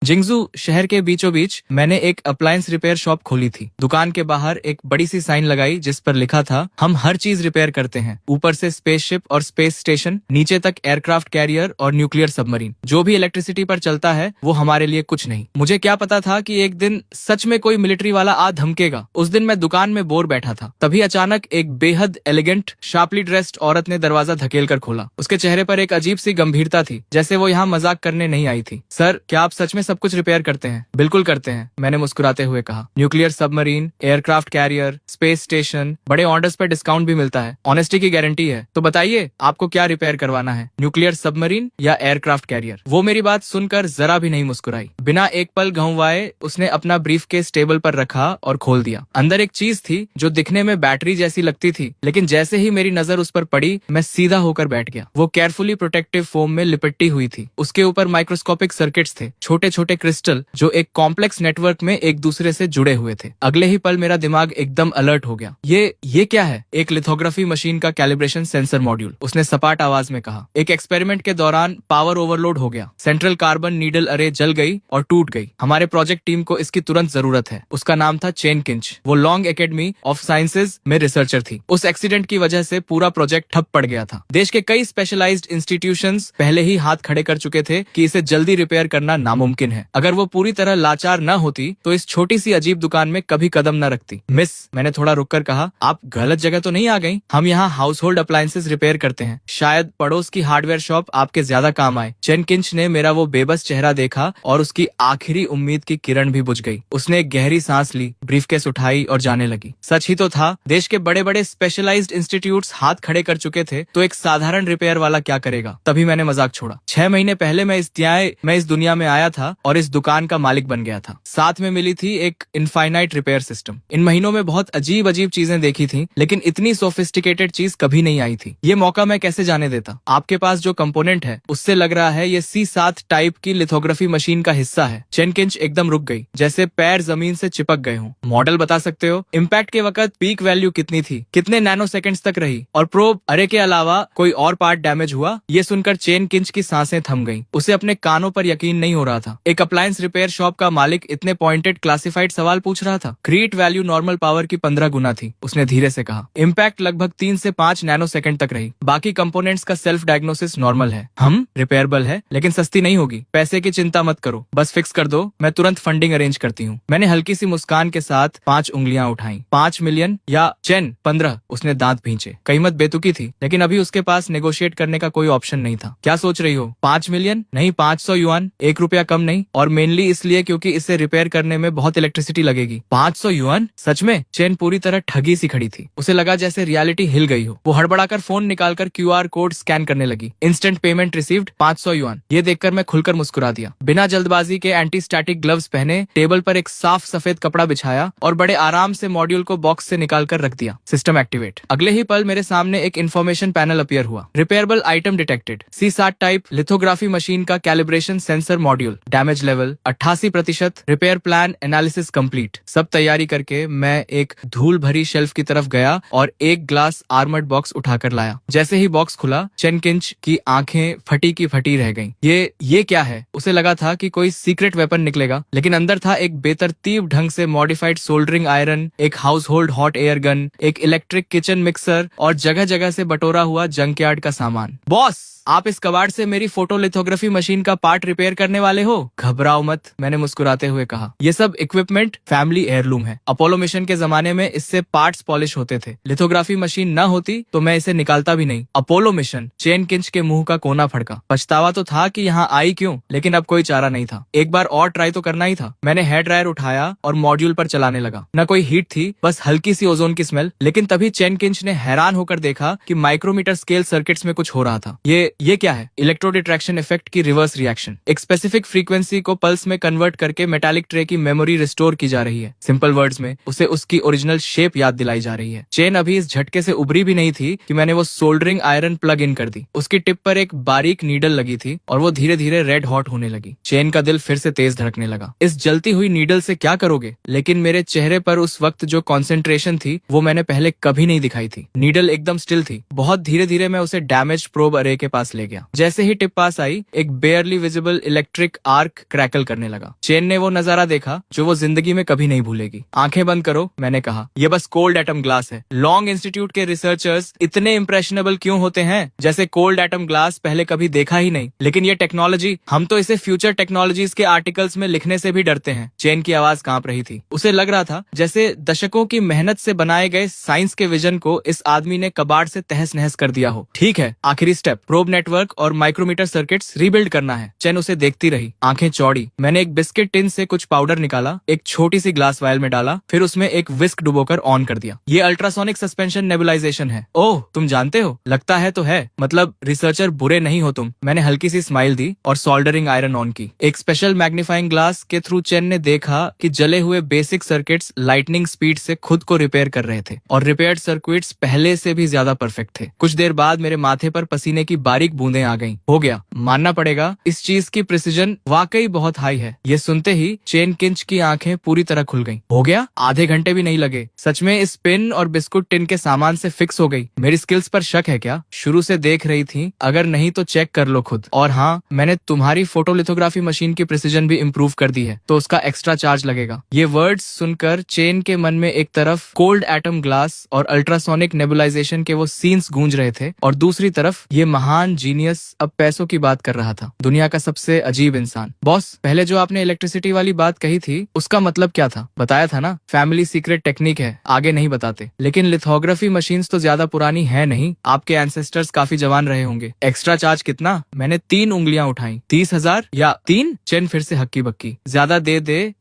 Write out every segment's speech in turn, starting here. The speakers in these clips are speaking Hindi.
जिंगजू शहर के बीचों बीच मैंने एक अप्लायंस रिपेयर शॉप खोली थी। दुकान के बाहर एक बड़ी सी साइन लगाई जिस पर लिखा था, हम हर चीज रिपेयर करते हैं, ऊपर से स्पेसशिप और स्पेस स्टेशन, नीचे तक एयरक्राफ्ट कैरियर और न्यूक्लियर सबमरीन। जो भी इलेक्ट्रिसिटी पर चलता है वो हमारे लिए कुछ नहीं। मुझे क्या पता था कि एक दिन सच में कोई मिलिट्री वाला आ धमकेगा। उस दिन मैं दुकान में बोर बैठा था, तभी अचानक एक बेहद एलिगेंट शार्पली ड्रेस्ड औरत ने दरवाजा धकेल कर खोला। उसके चेहरे पर एक अजीब सी गंभीरता थी, जैसे वो यहाँ मजाक करने नहीं आई थी। सर, क्या आप सच में सब कुछ रिपेयर करते हैं? बिल्कुल करते हैं, मैंने मुस्कुराते हुए कहा। Nuclear submarine, aircraft carrier, space station, बड़े ऑर्डर्स पर डिस्काउंट भी मिलता है। ऑनेस्टी की गारंटी है। तो बताइए, आपको क्या रिपेयर करवाना है, न्यूक्लियर सबमरीन या एयरक्राफ्ट कैरियर? वो मेरी बात सुनकर जरा भी नहीं मुस्कुराई। बिना एक पल घुमाए उसने अपना ब्रीफ केस टेबल पर रखा और खोल दिया। अंदर एक चीज थी जो दिखने में बैटरी जैसी लगती थी, लेकिन जैसे ही मेरी नजर उस पर पड़ी मैं सीधा होकर बैठ गया। वो केयरफुली प्रोटेक्टिव फोम में लिपटी हुई थी। उसके ऊपर माइक्रोस्कोपिक सर्किट्स थे, छोटे छोटे क्रिस्टल जो एक कॉम्प्लेक्स नेटवर्क में एक दूसरे से जुड़े हुए थे। अगले ही पल मेरा दिमाग एकदम अलर्ट हो गया। ये क्या है? एक लिथोग्राफी मशीन का कैलिब्रेशन सेंसर मॉड्यूल, उसने सपाट आवाज में कहा। एक एक्सपेरिमेंट के दौरान पावर ओवरलोड हो गया, सेंट्रल कार्बन नीडल अरे जल गई और टूट गई। हमारे प्रोजेक्ट टीम को इसकी तुरंत जरूरत है। उसका नाम था चेन किंच। वो लॉन्ग एकेडमी ऑफ साइंसेज में रिसर्चर थी। उस एक्सीडेंट की वजह से पूरा प्रोजेक्ट ठप पड़ गया था। देश के कई स्पेशलाइज्ड इंस्टीट्यूशंस पहले ही हाथ खड़े कर चुके थे कि इसे जल्दी रिपेयर करना नामुमकिन है। अगर वो पूरी तरह लाचार न होती तो इस छोटी सी अजीब दुकान में कभी कदम न रखती। मिस, मैंने थोड़ा रुककर कहा, आप गलत जगह तो नहीं आ गई? हम यहाँ हाउस होल्ड अप्लायंसेज रिपेयर करते हैं। शायद पड़ोस की हार्डवेयर शॉप आपके ज्यादा काम आए। चेन किंच ने मेरा वो बेबस चेहरा देखा और उसकी आखिरी उम्मीद की किरण भी बुझ गई। उसने एक गहरी सांस ली, ब्रीफकेस उठाई और जाने लगी। सच ही तो था, देश के बड़े बड़े स्पेशलाइज्ड इंस्टीट्यूट्स हाथ खड़े कर चुके थे, तो एक साधारण रिपेयर वाला क्या करेगा? तभी मैंने मजाक छोड़ा। 6 महीने पहले मैं इस दुनिया में आया था और इस दुकान का मालिक बन गया था। साथ में मिली थी एक इनफाइनाइट रिपेयर सिस्टम। इन महीनों में बहुत अजीब अजीब चीजें देखी थी, लेकिन इतनी सोफिस्टिकेटेड चीज कभी नहीं आई थी। ये मौका मैं कैसे जाने देता? आपके पास जो कंपोनेंट है उससे लग रहा है ये C7 टाइप की लिथोग्राफी मशीन का हिस्सा है। चेन किंच एकदम रुक गई, जैसे पैर जमीन से चिपक गए हों। मॉडल बता सकते हो? इम्पैक्ट के वक्त पीक वैल्यू कितनी थी, कितने नैनो सेकंड्स तक रही, और प्रोब अरे के अलावा कोई और पार्ट डैमेज हुआ? ये सुनकर चेन किंच की सांसें थम गईं। उसे अपने कानों पर यकीन नहीं हो रहा था। एक अप्लायंस रिपेयर शॉप का मालिक इतने पॉइंटेड क्लासिफाइड सवाल पूछ रहा था। क्रिएट वैल्यू नॉर्मल पावर की 15 गुना थी, उसने धीरे से कहा। इम्पैक्ट लगभग 3 से 5 नैनो सेकंड तक रही। बाकी कंपोनेंट्स का सेल्फ डायग्नोसिस नॉर्मल है। हम रिपेयरेबल है, लेकिन सस्ती नहीं होगी। पैसे की चिंता मत करो, बस फिक्स कर दो, मैं तुरंत फंडिंग अरेंज करती हूँ। मैंने हल्की सी मुस्कान के साथ 5 उंगलियां उठाई। 5 मिलियन या चेन 15? उसने दांत भींचे। कीमत बेतुकी थी, लेकिन अभी उसके पास नेगोशिएट करने का कोई ऑप्शन नहीं था। क्या सोच रही हो? 5 मिलियन नहीं, 500 युआन, 1 रुपया कम नहीं, और मेनली इसलिए क्योंकि इसे रिपेयर करने में बहुत इलेक्ट्रिसिटी लगेगी। 500 युआन? सच में? चेन पूरी तरह ठगी सी खड़ी थी। उसे लगा जैसे रियलिटी हिल गई हो। वो हड़बड़ाकर फोन निकालकर QR कोड स्कैन करने लगी। Instant payment received, 500 yuan. ये देखकर मैं खुलकर मुस्कुरा दिया। बिना जल्दबाजी के एंटी स्टैटिक ग्लव्स पहने, टेबल पर एक साफ सफेद कपड़ा बिछाया और बड़े आराम से मॉड्यूल को बॉक्स से निकालकर रख दिया। System activate. अगले ही पल मेरे सामने एक इन्फॉर्मेशन पैनल अपीयर हुआ। Repairable item detected. C7 type lithography machine का calibration sensor module. Damage level 88%। Repair plan analysis complete. सब तैयारी करके मैं एक धूल भरी शेल्फ की तरफ गया और एक ग्लास आर्मर्ड बॉक्स उठाकर लाया। जैसे ही बॉक्स खुला, चेन किंच की आंखें फटी की फटी रह गईं। ये क्या है? उसे लगा था कि कोई सीक्रेट वेपन निकलेगा, लेकिन अंदर था एक बेतरतीब ढंग से मॉडिफाइड सोल्डरिंग आयरन, एक house hold hot air gun, एक इलेक्ट्रिक किचन मिक्सर और जगह जगह से बटोरा हुआ जंकयार्ड का सामान। बॉस, आप इस कबाड़ से मेरी फोटोलिथोग्राफी मशीन का पार्ट रिपेयर करने वाले हो? घबराओ मत, मैंने मुस्कुराते हुए कहा। ये सब इक्विपमेंट फैमिली एयरलूम है। अपोलो मिशन के जमाने में इससे पार्ट्स पॉलिश होते थे। लिथोग्राफी मशीन न होती तो मैं इसे निकालता भी नहीं। Apollo mission? चेन किंच के मुंह का कोना फड़का। पछतावा तो था कि यहाँ आई क्यों, लेकिन अब कोई चारा नहीं था। एक बार और ट्राई तो करना ही था। मैंने हेयर ड्रायर उठाया और मॉड्यूल पर चलाने लगा। न कोई हीट थी, बस हल्की सी ओजोन की स्मेल। लेकिन तभी चेन किंच ने हैरान होकर देखा कि माइक्रोमीटर स्केल सर्किट्स में कुछ हो रहा था। ये क्या है? इलेक्ट्रोड अट्रैक्शन इफेक्ट की रिवर्स रिएक्शन। एक स्पेसिफिक फ्रीक्वेंसी को पल्स में कन्वर्ट करके मेटालिक ट्रे की मेमोरी रिस्टोर की जा रही है। सिंपल वर्ड्स में उसे उसकी ओरिजिनल शेप याद दिलाई जा रही है। चेन अभी इस झटके से उभरी भी नहीं थी कि मैंने वो सोल्डरिंग आयरन प्लग इन कर दी। उसकी टिप पर एक बारीक नीडल लगी थी और वो धीरे धीरे रेड हॉट होने लगी। चेन का दिल फिर से तेज धड़कने लगा। इस जलती हुई नीडल से क्या करोगे? लेकिन मेरे चेहरे पर उस वक्त जो कॉन्सेंट्रेशन थी वो मैंने पहले कभी नहीं दिखाई थी। नीडल एकदम स्टिल थी। बहुत धीरे धीरे मैं उसे डैमेज प्रोब अरे के पास पास ले गया। जैसे ही टिप पास आई, एक बेयरली विजिबल इलेक्ट्रिक आर्क क्रैकल करने लगा। चेन ने वो नजारा देखा जो वो जिंदगी में कभी नहीं भूलेगी। आंखें बंद करो, मैंने कहा, ये बस कोल्ड एटम ग्लास है। लॉन्ग इंस्टीट्यूट के रिसर्चर्स इतने इंप्रेशनेबल क्यों होते हैं, जैसे कोल्ड एटम ग्लास पहले कभी देखा ही नहीं। लेकिन ये टेक्नोलॉजी, हम तो इसे फ्यूचर टेक्नोलॉजीज के आर्टिकल्स में लिखने से भी डरते हैं। चेन की आवाज कांप रही थी। उसे लग रहा था जैसे दशकों की मेहनत से बनाए गए साइंस के विजन को इस आदमी ने कबाड़ से तहस नहस कर दिया हो। ठीक है, आखिरी स्टेप, प्रोब नेटवर्क और माइक्रोमीटर सर्किट्स रीबिल्ड करना है। चेन उसे देखती रही, आंखें चौड़ी। मैंने एक बिस्किट टिन से कुछ पाउडर निकाला, एक छोटी सी ग्लास वायल में डाला, फिर उसमें एक विस्क डुबोकर ऑन कर दिया। ये अल्ट्रासोनिक सस्पेंशन नेबुलाइजेशन है। ओह, तुम जानते हो? लगता है तो है, मतलब रिसर्चर बुरे नहीं हो तुम। मैंने हल्की सी स्माइल दी और सोल्डरिंग आयरन ऑन की। एक स्पेशल मैग्नीफाइंग ग्लास के थ्रू चेन ने देखा कि जले हुए बेसिक सर्किट्स लाइटनिंग स्पीड से खुद को रिपेयर कर रहे थे और रिपेयर्ड सर्किट्स पहले से भी ज्यादा परफेक्ट थे। कुछ देर बाद मेरे माथे पर पसीने की बारीक बूंदें आ गईं। हो गया, मानना पड़ेगा, इस चीज की प्रिसीजन वाकई बहुत हाई है। ये सुनते ही चेन किंच की आंखें पूरी तरह खुल गईं। हो गया? आधे घंटे भी नहीं लगे। सच में इस पिन और बिस्कुट टिन के सामान से फिक्स हो गई। मेरी स्किल्स पर शक है क्या? शुरू से देख रही थी, अगर नहीं तो चेक कर लो खुद। और हाँ, मैंने तुम्हारी फोटोलिथोग्राफी मशीन की प्रिसीजन भी इम्प्रूव कर दी है, तो उसका एक्स्ट्रा चार्ज लगेगा। ये वर्ड्स सुनकर चेन के मन में एक तरफ कोल्ड एटम ग्लास और अल्ट्रासोनिक नेबुलाइजेशन के वो सीन्स गूंज रहे थे और दूसरी तरफ ये महान जीनियस अब पैसों की बात कर रहा था। दुनिया का सबसे अजीब इंसान। बॉस, पहले जो आपने इलेक्ट्रिसिटी वाली बात कही थी, उसका मतलब क्या था? बताया था ना, फैमिली सीक्रेट टेक्निक है, आगे नहीं बताते। लेकिन लिथोग्राफी मशीन्स तो ज्यादा पुरानी है नहीं, आपके एंसेस्टर्स काफी जवान रहे होंगे। एक्स्ट्रा चार्ज कितना? मैंने 3 उंगलियां उठाई। 30,000 या 3? चेन फिर से हक्की बक्की। ज्यादा दे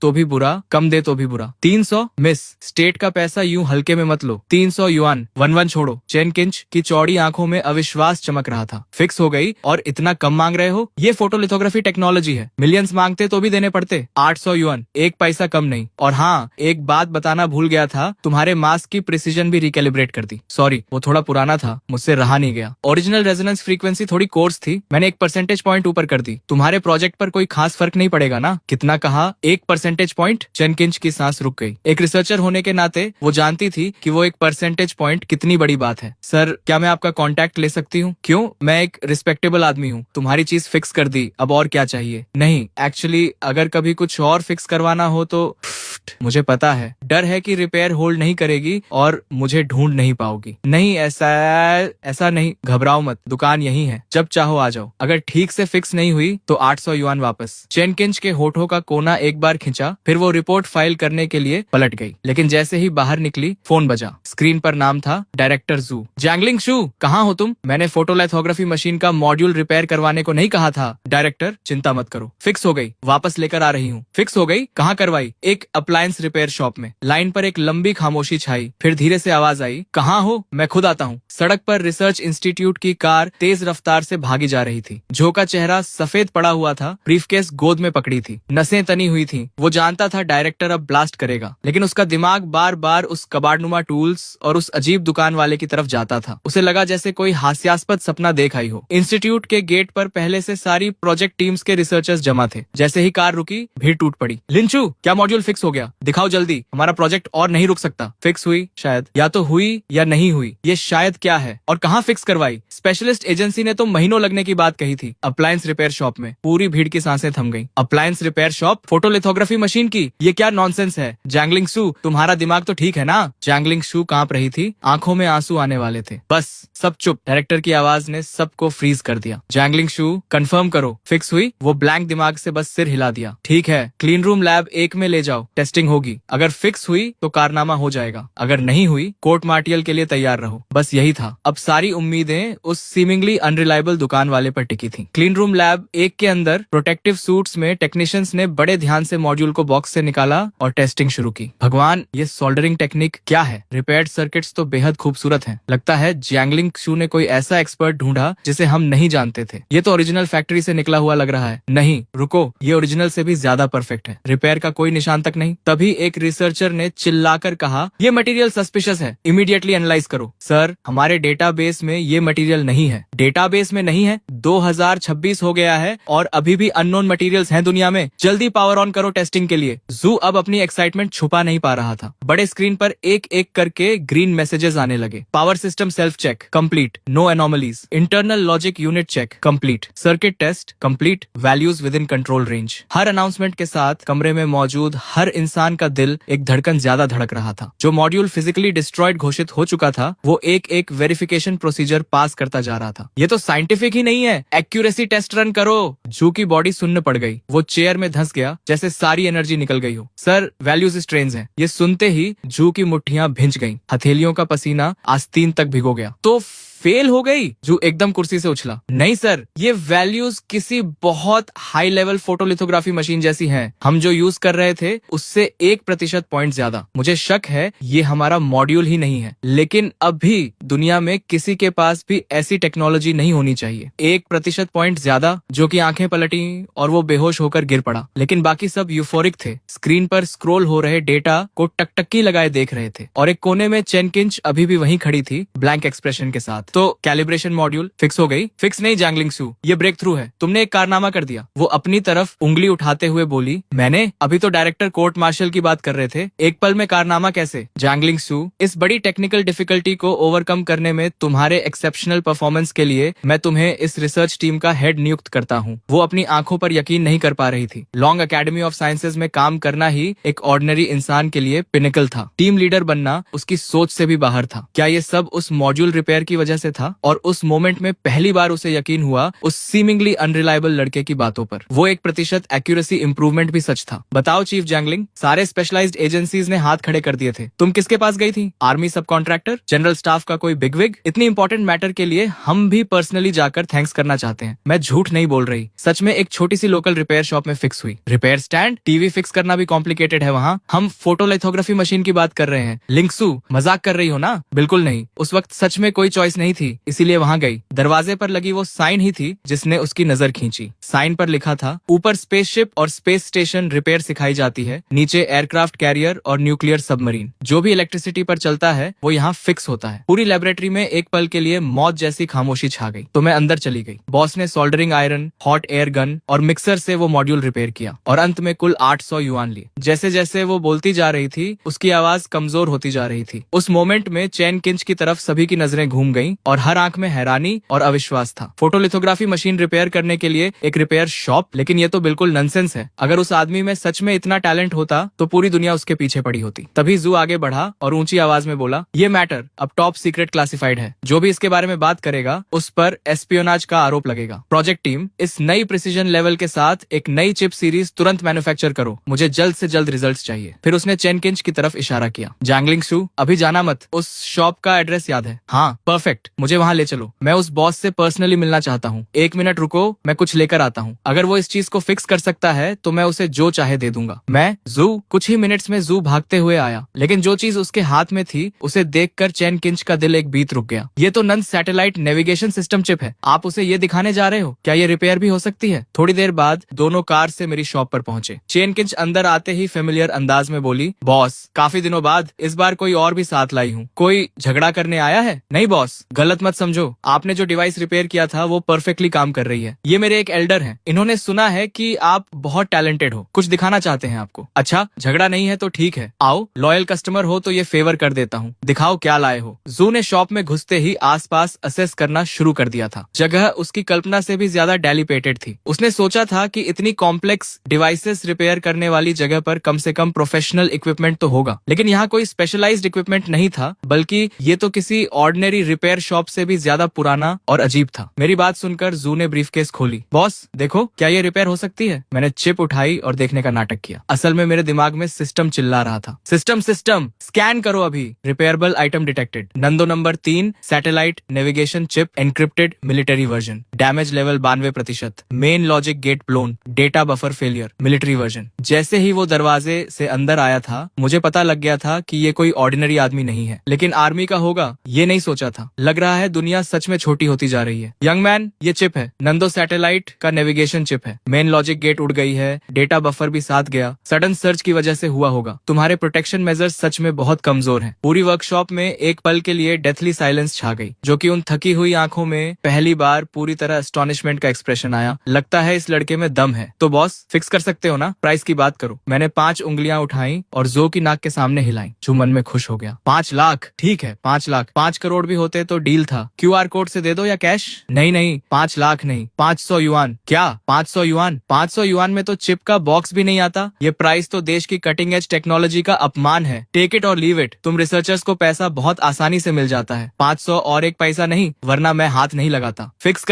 तो भी बुरा, कम दे तो भी बुरा। 300? मिस, स्टेट का पैसा यूं हल्के में मत लो। 300 युआन, 1-1 छोड़ो। चेन किंच की चौड़ी आंखों में अविश्वास चमक रहा था। फिक्स हो गई? और इतना कम मांग रहे हो? ये फोटोलिथोग्राफी टेक्नोलॉजी है, मिलियंस मांगते तो भी देने पड़ते। 800 युआन, 1 पैसा कम नहीं। और हाँ, एक बात बताना भूल गया था, तुम्हारे मास्क की प्रिसीजन भी रिकैलिब्रेट कर दी। सॉरी, वो थोड़ा पुराना था, मुझसे रहा नहीं गया। ओरिजिनल रेजोनेंस फ्रीक्वेंसी थोड़ी कोर्स थी, मैंने 1 परसेंटेज पॉइंट ऊपर कर दी। तुम्हारे प्रोजेक्ट पर कोई खास फर्क नहीं पड़ेगा ना? कितना कहा? 1 परसेंटेज पॉइंट? चेन किंच की सांस रुक गई। एक रिसर्चर होने के नाते वो जानती थी कि वो 1 परसेंटेज पॉइंट कितनी बड़ी बात है। सर, क्या मैं आपका कॉन्टैक्ट ले सकती हूँ? क्यों? मैं एक रिस्पेक्टेबल आदमी हूँ, तुम्हारी चीज फिक्स कर दी, अब और क्या चाहिए? नहीं, एक्चुअली अगर कभी कुछ और फिक्स करवाना हो तो मुझे पता है, डर है कि रिपेयर होल्ड नहीं करेगी और मुझे ढूंढ नहीं पाओगी। नहीं, ऐसा नहीं, घबराओ मत, दुकान यही है, जब चाहो आ जाओ। अगर ठीक से फिक्स नहीं हुई तो 800 युआन वापस। चेन किंच के होठों का कोना एक बार खिंचा, फिर वो रिपोर्ट फाइल करने के लिए पलट गई। लेकिन जैसे ही बाहर निकली, फोन बजा। स्क्रीन पर नाम था डायरेक्टर जू। जैंगलिंग शू, कहाँ हो तुम? मैंने फोटोलिथोग्राफी मशीन का मॉड्यूल रिपेयर करवाने को नहीं कहा था। डायरेक्टर, चिंता मत करो, फिक्स हो गई, वापस लेकर आ रही हूँ। फिक्स हो गई? कहाँ करवाई? एक अप्लायंस रिपेयर शॉप में। लाइन पर एक लंबी खामोशी छाई, फिर धीरे से आवाज आई, कहाँ हो? मैं खुद आता हूँ। सड़क पर रिसर्च इंस्टीट्यूट की कार तेज रफ्तार से भागी जा रही थी। जो का चेहरा सफेद पड़ा हुआ था, ब्रीफकेस गोद में पकड़ी थी, नसें तनी हुई थी। वो जानता था डायरेक्टर अब ब्लास्ट करेगा, लेकिन उसका दिमाग बार बार उस कबाड़नुमा टूल्स और उस अजीब दुकान वाले की तरफ जाता था। उसे लगा जैसे कोई हास्यास्पद सपना देख आई हो। इंस्टीट्यूट के गेट पर पहले से सारी प्रोजेक्ट टीम्स के रिसर्चर्स जमा थे। जैसे ही कार रुकी, भीड़ टूट पड़ी। लिंचू, क्या मॉड्यूल फिक्स हो गया? दिखाओ जल्दी, हमारा प्रोजेक्ट और नहीं रुक सकता। फिक्स हुई? शायद। या तो हुई या नहीं हुई, ये शायद क्या है? और कहाँ फिक्स करवाई? स्पेशलिस्ट एजेंसी ने तो महीनों लगने की बात कही थी। अप्लायंस रिपेयर शॉप में। पूरी भीड़ की सांसें थम गईं। Appliance repair shop photolithography machine की? ये क्या नॉनसेंस है? जैंगलिंग शू, तुम्हारा दिमाग तो ठीक है ना? जैंगलिंग शू कांप रही थी, आंखों में आंसू आने वाले थे। बस, सब चुप। डायरेक्टर की आवाज ने सबको फ्रीज कर दिया। जैंगलिंग शू, कंफर्म करो, फिक्स हुई? वो ब्लैंक दिमाग से बस सिर हिला दिया। ठीक है, क्लीन रूम लैब 1 में ले जाओ, टेस्टिंग होगी। अगर फिक्स हुई तो कारनामा हो जाएगा, अगर नहीं हुई कोर्ट मार्टियल के लिए तैयार रहो। बस यही था। अब सारी उम्मीदें उस सीमिंगली अनरिलायबल दुकान वाले पर टिकी थी। क्लीन रूम लैब 1 के अंदर प्रोटेक्टिव सूट्स में टेक्नीशियंस ने बड़े ध्यान से मॉड्यूल को बॉक्स से निकाला और टेस्टिंग शुरू की। भगवान, ये सोल्डरिंग टेक्निक क्या है? रिपेयर्ड सर्किट्स तो बेहद खूबसूरत हैं। लगता है जैंगलिंग शू ने कोई ऐसा एक्सपर्ट ढूंढा जिसे हम नहीं जानते थे। ये तो ओरिजिनल फैक्ट्री से निकला हुआ लग रहा है। नहीं, रुको, ये ओरिजिनल से भी ज्यादा परफेक्ट है। रिपेयर का कोई निशान तक नहीं। तभी एक रिसर्चर ने चिल्लाकर कहा, ये मटेरियल सस्पिशियस है, इमीडिएटली एनालाइज करो। सर, हमारे डेटाबेस में ये मटेरियल नहीं है। डेटाबेस में नहीं है? 2026 हो गया है और अभी भी अननोन मटेरियल्स हैं दुनिया में। जल्दी पावर ऑन करो टेस्टिंग के लिए। जू अब अपनी एक्साइटमेंट छुपा नहीं पा रहा था। बड़े स्क्रीन पर एक एक करके ग्रीन मैसेजेस आने लगे। Power system self check complete, no anomalies. Internal logic unit check complete, circuit test complete, values with in control range. हर अनाउंसमेंट के साथ कमरे में मौजूद हर इंसान का दिल एक धड़कन ज्यादा धड़क रहा था। जो मॉड्यूल फिजिकली डिस्ट्रॉयड घोषित हो चुका था, वो एक एक वेरिफिकेशन प्रोसीजर पास करता जा रहा था। ये तो साइंटिफिक ही नहीं है, एक्यूरेसी टेस्ट रन करो। जू की बॉडी सुन्न पड़ गई। वो चेयर में धंस गया जैसे सारी एनर्जी निकल गई हो। सर, वैल्यूज स्ट्रेन्स हैं। ये सुनते ही जू की मुट्ठियां भिंच गईं। हथेलियों का पसीना आस्तीन तक भिगो गया। तो फेल हो गई? जू एकदम कुर्सी से उछला। नहीं सर, ये वैल्यूज किसी बहुत हाई लेवल फोटोलिथोग्राफी मशीन जैसी हैं। हम जो यूज कर रहे थे उससे 1% पॉइंट ज्यादा। मुझे शक है ये हमारा मॉड्यूल ही नहीं है, लेकिन अब भी दुनिया में किसी के पास भी ऐसी टेक्नोलॉजी नहीं होनी चाहिए। 1% पॉइंट ज्यादा, जो कि आंखें पलटी और वो बेहोश होकर गिर पड़ा। लेकिन बाकी सब यूफोरिक थे। स्क्रीन पर स्क्रॉल हो रहे डेटा को टकटकी लगाए देख रहे थे और एक कोने में चेन किंच अभी भी वहीं खड़ी थी, ब्लैंक एक्सप्रेशन के साथ। तो कैलिब्रेशन मॉड्यूल फिक्स हो गई? फिक्स नहीं जैंगलिंग सू, ये ब्रेक थ्रू है। तुमने एक कारनामा कर दिया। वो अपनी तरफ उंगली उठाते हुए बोली। मैंने? अभी तो डायरेक्टर कोर्ट मार्शल की बात कर रहे थे। एक पल में कारनामा कैसे? जैंगलिंग सू, इस बड़ी टेक्निकल डिफिकल्टी को ओवरकम करने में तुम्हारे एक्सेप्शनल परफॉर्मेंस के लिए मैं तुम्हें इस रिसर्च टीम का हेड नियुक्त करता हूँ। वो अपनी आंखों पर यकीन नहीं कर पा रही थी। लॉन्ग एकेडमी ऑफ साइंसेज में काम करना ही एक ऑर्डिनरी इंसान के लिए पिनिकल था। टीम लीडर बनना उसकी सोच से भी बाहर था। क्या ये सब उस मॉड्यूल रिपेयर की वजह से था? और उस मोमेंट में पहली बार उसे यकीन हुआ उस सीमिंगली अनरिलायबल लड़के की बातों पर। वो 1% एक्यूरेसी इंप्रूवमेंट भी सच था। बताओ चीफ जैंगलिंग, सारे स्पेशलाइज्ड एजेंसीज ने हाथ खड़े कर दिए थे। तुम किसके पास गई थी? आर्मी सब कॉन्ट्रैक्टर, जनरल स्टाफ का कोई बिगविग? इतनी इंपॉर्टेंट मैटर के लिए हम भी पर्सनली जाकर थैंक्स करना चाहते हैं। मैं झूठ नहीं बोल रही, सच में एक छोटी सी लोकल रिपेयर शॉप में फिक्स हुई। Repair stand? टीवी फिक्स करना भी कॉम्प्लिकेटेड है वहाँ। हम फोटोलिथोग्राफी मशीन की बात कर रहे हैं। लिंक्सू, मजाक कर रही हो ना? बिल्कुल नहीं। उस वक्त सच में कोई चॉइस नहीं थी, इसीलिए वहां गई। दरवाजे पर लगी वो साइन ही थी जिसने उसकी नजर खींची। साइन पर लिखा था, ऊपर स्पेसशिप और स्पेस स्टेशन रिपेयर सिखाई जाती है, नीचे एयरक्राफ्ट कैरियर और न्यूक्लियर सबमरीन। जो भी इलेक्ट्रिसिटी पर चलता है वो यहाँ फिक्स होता है। पूरी लेबोरेटरी में एक पल के लिए मौत जैसी खामोशी छा गई। तो मैं अंदर चली गई। बॉस ने soldering iron, hot air gun और मिक्सर से वो मॉड्यूल रिपेयर किया और अंत में कुल 800 युआन लिए। जैसे जैसे वो बोलती जा रही थी उसकी आवाज कमजोर होती जा रही थी। उस मोमेंट में चैन किंच की तरफ सभी की नजरें घूम गईं और हर आंख में हैरानी और अविश्वास था। फोटोलिथोग्राफी मशीन रिपेयर करने के लिए एक रिपेयर शॉप? लेकिन ये तो बिल्कुल नॉनसेंस है। अगर उस आदमी में सच में इतना टैलेंट होता तो पूरी दुनिया उसके पीछे पड़ी होती। तभी जू आगे बढ़ा और ऊंची आवाज में बोला, ये मैटर अब टॉप सीक्रेट क्लासिफाइड है। जो भी इसके बारे में बात करेगा उस पर एस्पियोनाज का आरोप लगेगा। प्रोजेक्ट टीम, इस नई प्रिसीजन लेवल के साथ एक नई चिप सीरीज तुरंत मैन्युफैक्चर करो। मुझे जल्द से जल्द रिजल्ट्स चाहिए। फिर उसने चेन किंच की तरफ इशारा किया। जैंगलिंग सू, अभी जाना मत। उस शॉप का एड्रेस याद है? हाँ, परफेक्ट, मुझे वहाँ ले चलो। मैं उस बॉस से पर्सनली मिलना चाहता हूँ। 1 मिनट रुको, मैं कुछ लेकर आता हूँ। अगर वो इस चीज को फिक्स कर सकता है तो मैं उसे जो चाहे दे दूंगा। मैं? जू? कुछ ही मिनट्स में जू भागते हुए आया, लेकिन जो चीज उसके हाथ में थी उसे देखकर चैन किंच का दिल एक बीत रुक गया। ये तो नन सैटेलाइट नेविगेशन सिस्टम चिप है। आप उसे ये दिखाने जा रहे हो? क्या ये रिपेयर भी हो सकती है? थोड़ी देर बाद दोनों कार से मेरी शॉप पर पहुंचे। चैन किंच अंदर आते ही फेमिलियर अंदाज में बोली, बॉस, काफी दिनों बाद इस बार कोई और भी साथ लाई हूँ। कोई झगड़ा करने आया है? नहीं बॉस, गलत मत समझो। आपने जो डिवाइस रिपेयर किया था वो परफेक्टली काम कर रही है। ये मेरे एक एल्डर हैं। इन्होंने सुना है कि आप बहुत टैलेंटेड हो, कुछ दिखाना चाहते हैं आपको। अच्छा, झगड़ा नहीं है तो ठीक है, आओ, लॉयल कस्टमर हो तो ये फेवर कर देता हूँ। दिखाओ क्या लाए हो। जू ने शॉप में घुसते ही आसपास असेस करना शुरू कर दिया था। जगह उसकी कल्पना से भी ज्यादा डेलिपेटेड थी। उसने सोचा था कि इतनी कॉम्प्लेक्स डिवाइसेस रिपेयर करने वाली जगह पर कम से कम प्रोफेशनल इक्विपमेंट तो होगा, लेकिन यहाँ कोई स्पेशलाइज्ड इक्विपमेंट नहीं था, बल्कि ये तो किसी ऑर्डिनरी रिपेयर शॉप से भी ज्यादा पुराना और अजीब था। मेरी बात सुनकर जू ने ब्रीफकेस खोली। बॉस देखो, क्या ये रिपेयर हो सकती है? मैंने चिप उठाई और देखने का नाटक किया। असल में मेरे दिमाग में सिस्टम चिल्ला रहा था, सिस्टम सिस्टम स्कैन करो अभी। Repairable item detected. नंदो number 3 satellite navigation chip encrypted military version. Damage level 92%। Main logic gate blown. Data buffer failure military version. जैसे ही वो दरवाजे से अंदर आया था मुझे पता लग गया था कि ये कोई ऑर्डिनरी आदमी नहीं है, लेकिन आर्मी का होगा ये नहीं सोचा था। लग रहा है दुनिया सच में छोटी होती जा रही है। यंग मैन, ये चिप है, नंदो सैटेलाइट का नेविगेशन चिप है। मेन लॉजिक गेट उड़ गई है, डेटा बफर भी साथ गया। सडन सर्च की वजह से हुआ होगा। तुम्हारे प्रोटेक्शन मेजर्स सच में बहुत कमजोर हैं। पूरी वर्कशॉप में एक पल के लिए डेथली साइलेंस छा गई, जो कि उन थकी हुई आंखों में पहली बार पूरी तरह एस्टोनिशमेंट का एक्सप्रेशन आया। लगता है इस लड़के में दम है। तो बॉस, फिक्स कर सकते हो ना? प्राइस की बात करो। मैंने 5 उंगलियां उठाई और जो की नाक के सामने हिलाई, जो मन में खुश हो गया। 5 लाख, ठीक है 5 लाख। 5 करोड़ भी होते तो डील था। QR कोड से दे दो या कैश? नहीं नहीं, 5 लाख नहीं, 500 युआन। क्या 500 युआन? 500 युआन में तो चिप का बॉक्स भी नहीं आता। ये प्राइस तो देश की कटिंग एज टेक्नोलॉजी का अपमान है। टेक इट और लीव इट। तुम रिसर्चर्स को पैसा बहुत आसानी से मिल जाता है। 500 और 1 पैसा नहीं, वरना मैं हाथ नहीं लगाता। फिक्स